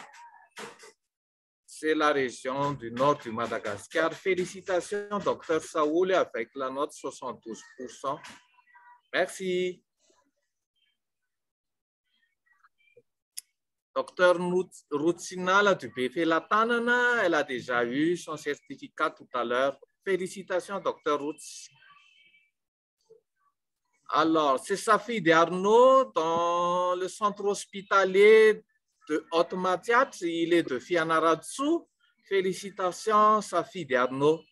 C'est la région du nord du Madagascar. Félicitations, docteur Saouli, avec la note 72%. Merci. Docteur Routsina du BF Latanana, elle a déjà eu son certificat tout à l'heure. Félicitations, docteur Routs. Alors, c'est Safi Arnaud dans le centre hospitalier de Haute-Matiat, il est de Fianarantsoa. Félicitations, Safi Arnaud.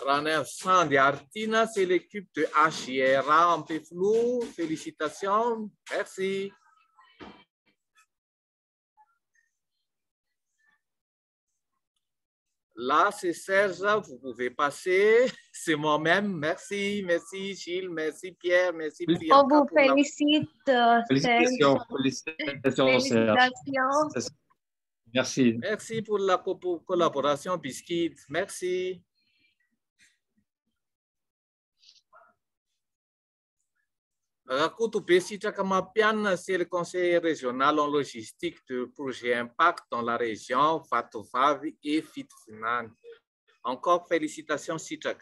Raner Sandi Artina, c'est l'équipe de HIRA en Péflou. Félicitations, merci. Là, c'est Serge, vous pouvez passer. C'est moi-même. Merci, merci Gilles, merci Pierre, merci Priyanka. On vous félicite, Félicitations, Félicitations. Serge. Merci. Merci pour la collaboration, Biscuit. Merci. Rakutu Pesita Kamapian, c'est le conseiller régional en logistique du projet Impact dans la région, Fatovavi et Fitfunan. Encore félicitations, Sitak.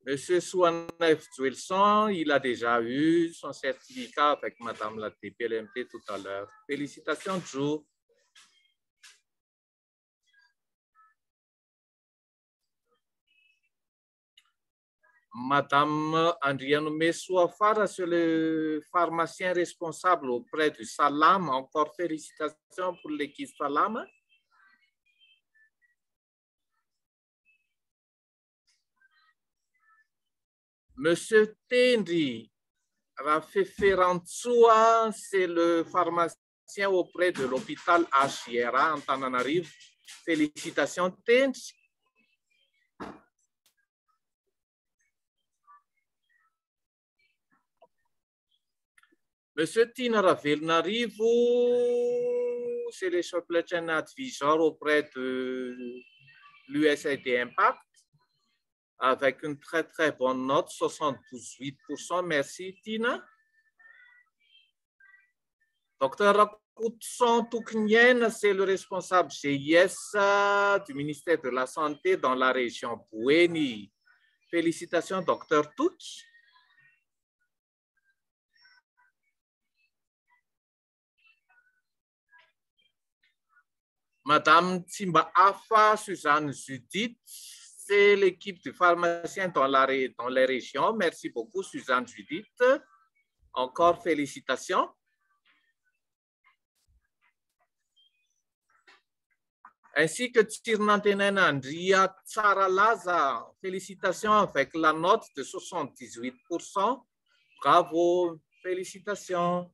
Monsieur Souanef Wilson, il a déjà eu son certificat avec Madame la TPLMP tout à l'heure. Félicitations, Joe. Madame Andriano Messoafara, sur le pharmacien responsable auprès du Salam. Encore félicitations pour l'équipe Salam. Monsieur Tendi, Rafé Ferrantsua, c'est le pharmacien auprès de l'hôpital Achiera, Antananarivo. Félicitations, Tendi. Monsieur Tina Vilnarivo, c'est le suppléant advisor auprès de l'USAID Impact, avec une très très bonne note, 78%. Merci, Tina. Docteur Rakutson Touknien, c'est le responsable GIS du ministère de la Santé dans la région Bouéni. Félicitations, docteur Touk. Madame Timba Afa, Suzanne Judith, c'est l'équipe de pharmaciens dans les régions. Merci beaucoup, Suzanne Judith. Encore félicitations. Ainsi que Tirnantenen Andria Tsaralaza. Félicitations avec la note de 78%. Bravo, félicitations.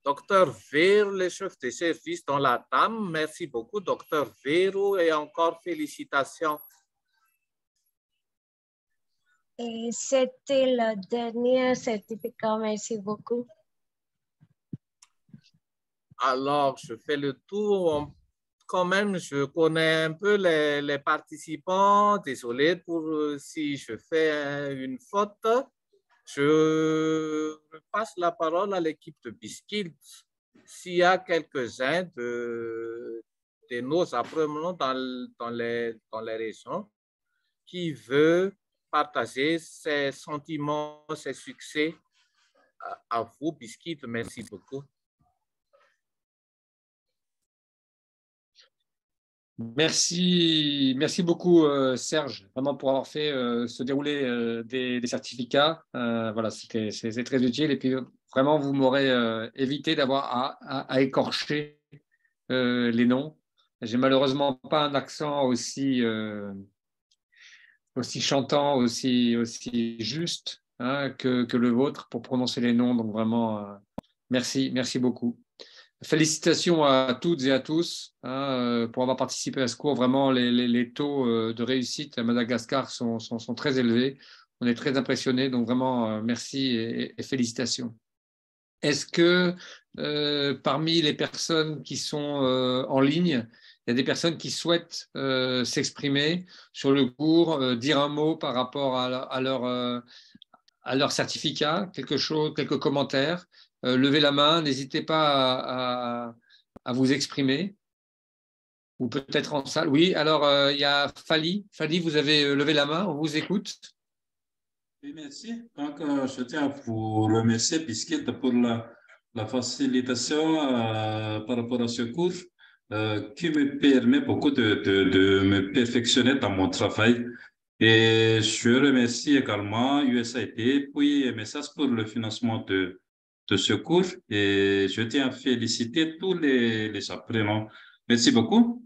Docteur Vero, le chef de service dans la TAM. Merci beaucoup, Docteur Vero, et encore félicitations. Et c'était le dernier certificat. Merci beaucoup. Alors, je fais le tour. Quand même, je connais un peu les participants. Désolé pour si je fais une faute. Je passe la parole à l'équipe de Biscuit. S'il y a quelques-uns de nos apprenants dans les régions qui veulent partager ses sentiments, ses succès, à vous, Biscuit, merci beaucoup. Merci beaucoup Serge, vraiment pour avoir fait se dérouler des certificats. Voilà, c'est très utile. Et puis vraiment, vous m'aurez évité d'avoir à écorcher les noms. J'ai malheureusement pas un accent aussi chantant, aussi juste que le vôtre pour prononcer les noms. Donc vraiment, merci beaucoup. Félicitations à toutes et à tous pour avoir participé à ce cours. Vraiment, les taux de réussite à Madagascar sont très élevés. On est très impressionnés. Donc vraiment, merci et félicitations. Est-ce que parmi les personnes qui sont en ligne, il y a des personnes qui souhaitent s'exprimer sur le cours, dire un mot par rapport à leur certificat, quelques commentaires? Levez la main, n'hésitez pas à vous exprimer, ou peut-être en salle. Oui, alors il y a Fali. Fali, vous avez levé la main, on vous écoute. Oui, merci. Donc, je tiens à vous remercier, Biscuit, pour la facilitation par rapport à ce cours qui me permet beaucoup de me perfectionner dans mon travail. Et je remercie également USAID, puis MSS pour le financement de ce cours, et je tiens à féliciter tous les apprenants. Merci beaucoup.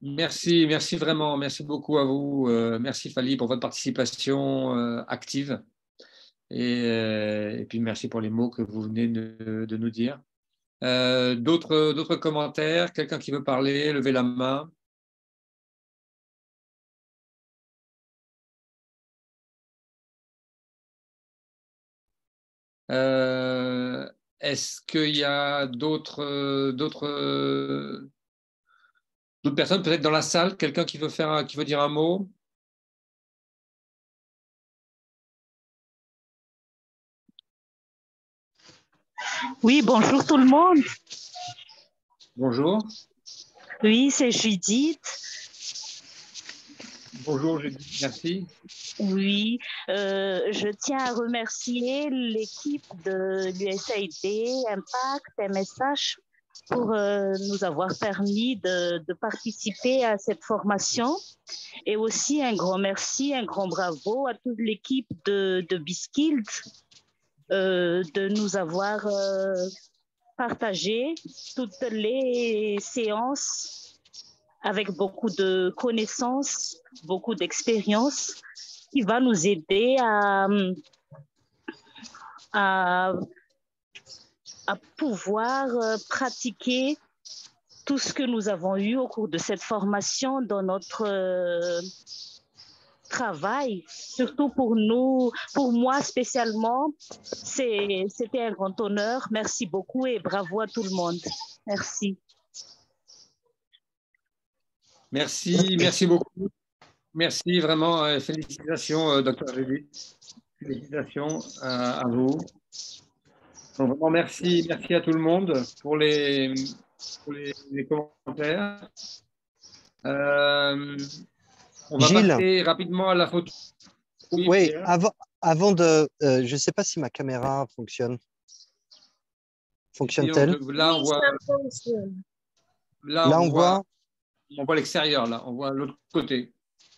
Merci vraiment, merci beaucoup à vous. Merci Fali pour votre participation active. Et puis, merci pour les mots que vous venez de nous dire. D'autres commentaires? Quelqu'un qui veut parler? Levez la main. Est-ce qu'il y a d'autres personnes, peut-être dans la salle, quelqu'un qui veut dire un mot? Oui, bonjour tout le monde. Bonjour. Oui, c'est Judith. Bonjour Judith, merci. Oui, je tiens à remercier l'équipe de l'USAID, Impact, MSH, pour nous avoir permis de participer à cette formation. Et aussi un grand merci, un grand bravo à toute l'équipe de BeSkilled de nous avoir partagé toutes les séances avec beaucoup de connaissances, beaucoup d'expérience qui va nous aider à pouvoir pratiquer tout ce que nous avons eu au cours de cette formation dans notre travail, surtout pour nous, pour moi spécialement. C'était un grand honneur. Merci beaucoup et bravo à tout le monde. Merci. Merci beaucoup. Merci vraiment. Félicitations, Dr. Judith. Félicitations à vous. Donc, vraiment, merci à tout le monde pour les commentaires. On va passer rapidement à la photo. Oui, avant de... je ne sais pas si ma caméra fonctionne. Fonctionne-t-elle? Là, on voit... Là, on voit... On voit l'extérieur, là. On voit l'autre côté.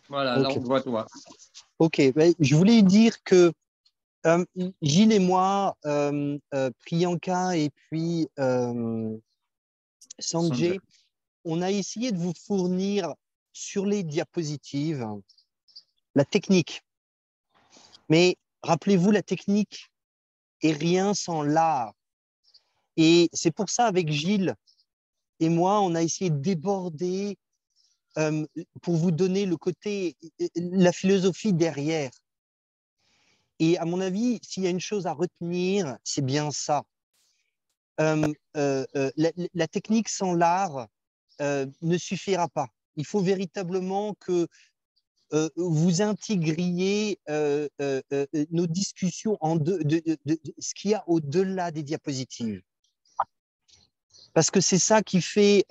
Voilà, okay. Là, on voit toi. OK. Ben, je voulais dire que Gilles et moi, Priyanka et puis Sanjay, on a essayé de vous fournir sur les diapositives la technique. Mais rappelez-vous, la technique est rien sans l'art. Et c'est pour ça, avec Gilles et moi, on a essayé de déborder pour vous donner le côté, la philosophie derrière. Et à mon avis, s'il y a une chose à retenir, c'est bien ça. La technique sans l'art ne suffira pas. Il faut véritablement que vous intégriez nos discussions en de ce qu'il y a au-delà des diapositives. Parce que c'est ça qui fait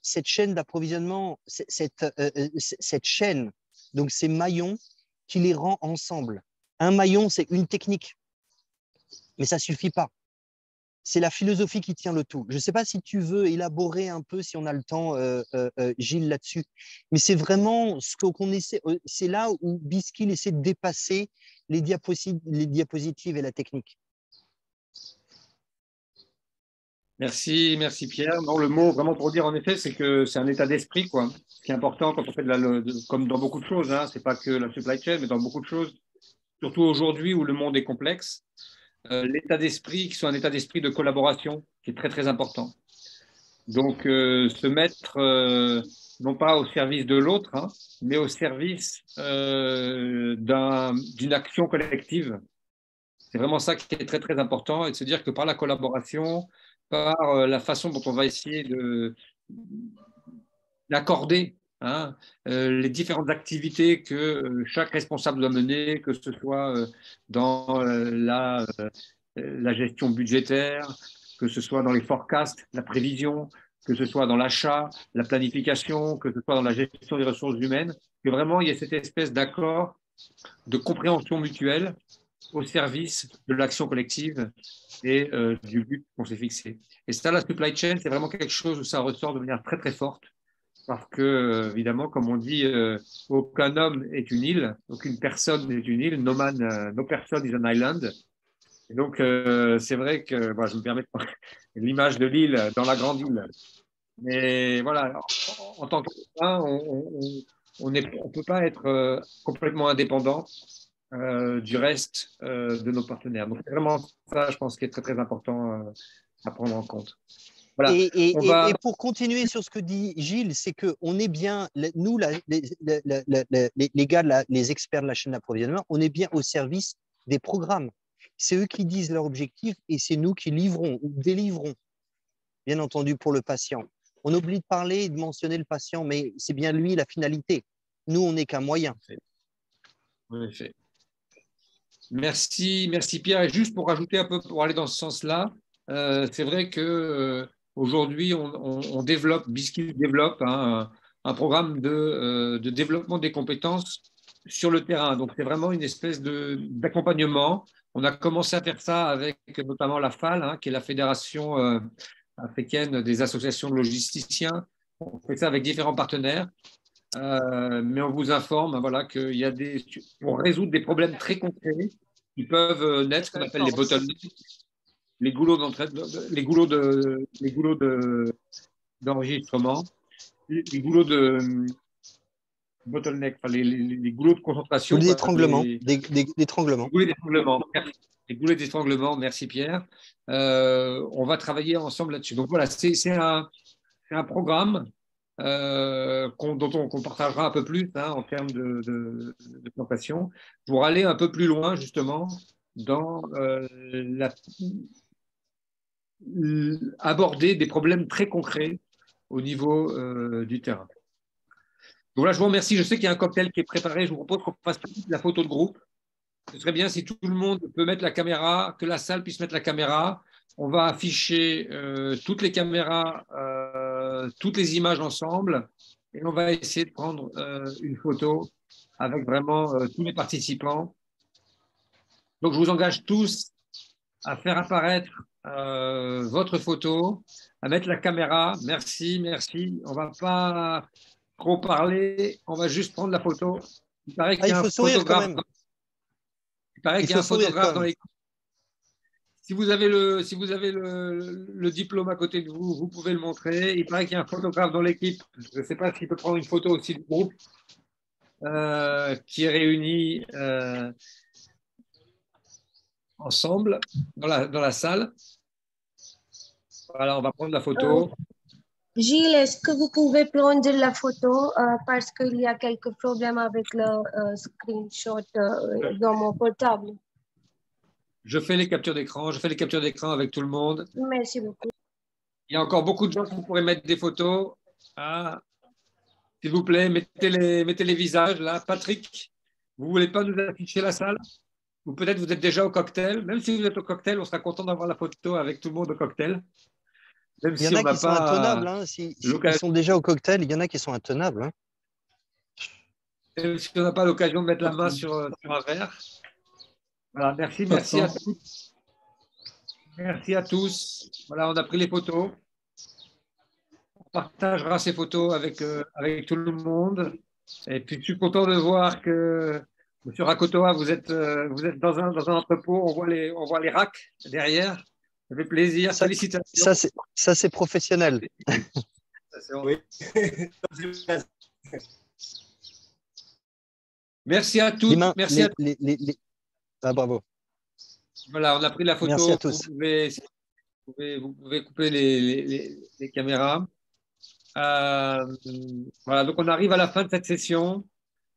cette chaîne d'approvisionnement, cette chaîne, donc ces maillons qui les rend ensemble. Un maillon, c'est une technique, mais ça ne suffit pas. C'est la philosophie qui tient le tout. Je ne sais pas si tu veux élaborer un peu, si on a le temps, Gilles, là-dessus, mais c'est vraiment ce qu'on essaie. C'est là où BeSkilled essaie de dépasser les diapositives et la technique. Merci Pierre. Non, le mot vraiment pour dire en effet, c'est que c'est un état d'esprit, quoi. Ce qui est important quand on fait comme dans beaucoup de choses, hein, c'est pas que la supply chain, mais dans beaucoup de choses, surtout aujourd'hui où le monde est complexe, l'état d'esprit, qui soit un état d'esprit de collaboration, qui est très très important. Donc se mettre non pas au service de l'autre, hein, mais au service d'une action collective. C'est vraiment ça qui est très très important, et de se dire que par la collaboration, par la façon dont on va essayer d'accorder hein, les différentes activités que chaque responsable doit mener, que ce soit dans la gestion budgétaire, que ce soit dans les forecasts, la prévision, que ce soit dans l'achat, la planification, que ce soit dans la gestion des ressources humaines, que vraiment il y ait cette espèce d'accord de compréhension mutuelle au service de l'action collective et du but qu'on s'est fixé. Et ça, la supply chain, c'est vraiment quelque chose où ça ressort de manière très, très forte. Parce que, évidemment, comme on dit, aucun homme est une île, aucune personne n'est une île, no person is an island. Et donc, c'est vrai que, bon, je me permets l'image de l'île dans la grande île. Mais voilà, en tant qu'humain, on ne peut pas être complètement indépendant. du reste de nos partenaires. Donc, c'est vraiment ça, je pense, qui est très, très important à prendre en compte. Voilà. Et pour continuer sur ce que dit Gilles, c'est qu'on est bien, nous, les gars, les experts de la chaîne d'approvisionnement, on est bien au service des programmes. C'est eux qui disent leur objectif et c'est nous qui livrons ou délivrons, bien entendu, pour le patient. On oublie de parler et de mentionner le patient, mais c'est bien lui la finalité. Nous, on n'est qu'un moyen. En effet. Merci Pierre. Et juste pour rajouter un peu, pour aller dans ce sens-là, c'est vrai que aujourd'hui, on développe, BizSkills développe un programme de développement des compétences sur le terrain. Donc, c'est vraiment une espèce d'accompagnement. On a commencé à faire ça avec notamment la FAL, qui est la Fédération africaine des associations de logisticiens. On fait ça avec différents partenaires. Mais on vous informe voilà, qu'il y a pour résoudre des problèmes très concrets qui peuvent naître, ce qu'on appelle les bottlenecks, les goulots d'enregistrement, les goulots de bottleneck, enfin les goulots de concentration. Des étranglements. D'étranglement. Les goulets d'étranglement, merci Pierre. On va travailler ensemble là-dessus. Donc voilà, c'est un programme qu'on partagera un peu plus en termes de plantation pour aller un peu plus loin justement dans aborder des problèmes très concrets au niveau du terrain. Donc là, je vous remercie. Je sais qu'il y a un cocktail qui est préparé. Je vous propose qu'on fasse la photo de groupe. Ce serait bien si tout le monde peut mettre la caméra, que la salle puisse mettre la caméra. On va afficher toutes les caméras, toutes les images ensemble et on va essayer de prendre une photo avec vraiment tous les participants. Donc, je vous engage tous à faire apparaître votre photo, à mettre la caméra. Merci, merci. On ne va pas trop parler, on va juste prendre la photo. Il paraît qu'il y a un photographe. Il paraît qu'il y a un photographe dans l'équipe. Si vous avez le diplôme à côté de vous, vous pouvez le montrer. Il paraît qu'il y a un photographe dans l'équipe. Je ne sais pas s'il peut prendre une photo aussi du groupe qui est réuni ensemble dans la salle. Voilà, on va prendre la photo. Gilles, est-ce que vous pouvez prendre la photo parce qu'il y a quelques problèmes avec le screenshot dans mon portable? Je fais les captures d'écran. Je fais les captures d'écran avec tout le monde. Merci beaucoup. Il y a encore beaucoup de gens qui pourraient mettre des photos. S'il vous plaît, mettez les visages là. Patrick, vous ne voulez pas nous afficher la salle? Ou peut-être vous êtes déjà au cocktail. Même si vous êtes au cocktail, on sera content d'avoir la photo avec tout le monde au cocktail. Même il y en a qui sont intenables. S'ils sont déjà au cocktail, il y en a qui sont intenables. Même si on n'a pas l'occasion de mettre la main sur un verre. Voilà, merci à tous. Merci à tous. Voilà, on a pris les photos. On partagera ces photos avec tout le monde. Et puis, je suis content de voir que, M. Rakotoa, vous êtes dans un entrepôt. On voit les racks derrière. Ça fait plaisir. Félicitations. Ça, c'est professionnel. Oui. Merci à tous. Merci à tous. Bravo. Voilà, on a pris la photo. Merci à tous. Vous pouvez couper les caméras. Voilà, donc on arrive à la fin de cette session.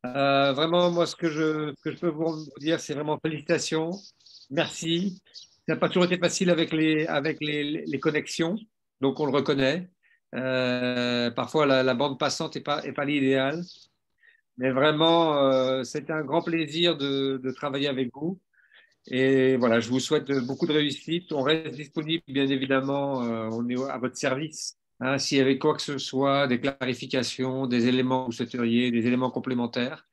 Vraiment, moi, ce que je peux vous dire, c'est vraiment félicitations. Merci. Ça n'a pas toujours été facile avec les connexions, donc on le reconnaît. Parfois, la bande passante n'est pas l'idéal. Mais vraiment, c'était un grand plaisir de travailler avec vous. Et voilà, je vous souhaite beaucoup de réussite. On reste disponible, bien évidemment. On est à votre service. S'il y avait quoi que ce soit, des clarifications, des éléments que vous souhaiteriez, des éléments complémentaires.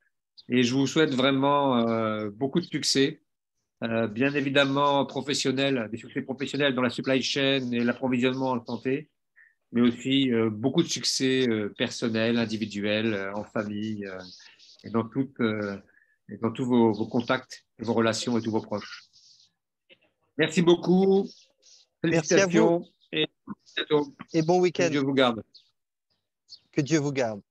Et je vous souhaite vraiment beaucoup de succès. Bien évidemment, des succès professionnels dans la supply chain et l'approvisionnement en santé, mais aussi beaucoup de succès personnels, individuels, en famille et dans tous vos contacts, vos relations et tous vos proches. Merci beaucoup. Félicitations. Merci à vous. Et bon week-end. Que Dieu vous garde. Que Dieu vous garde.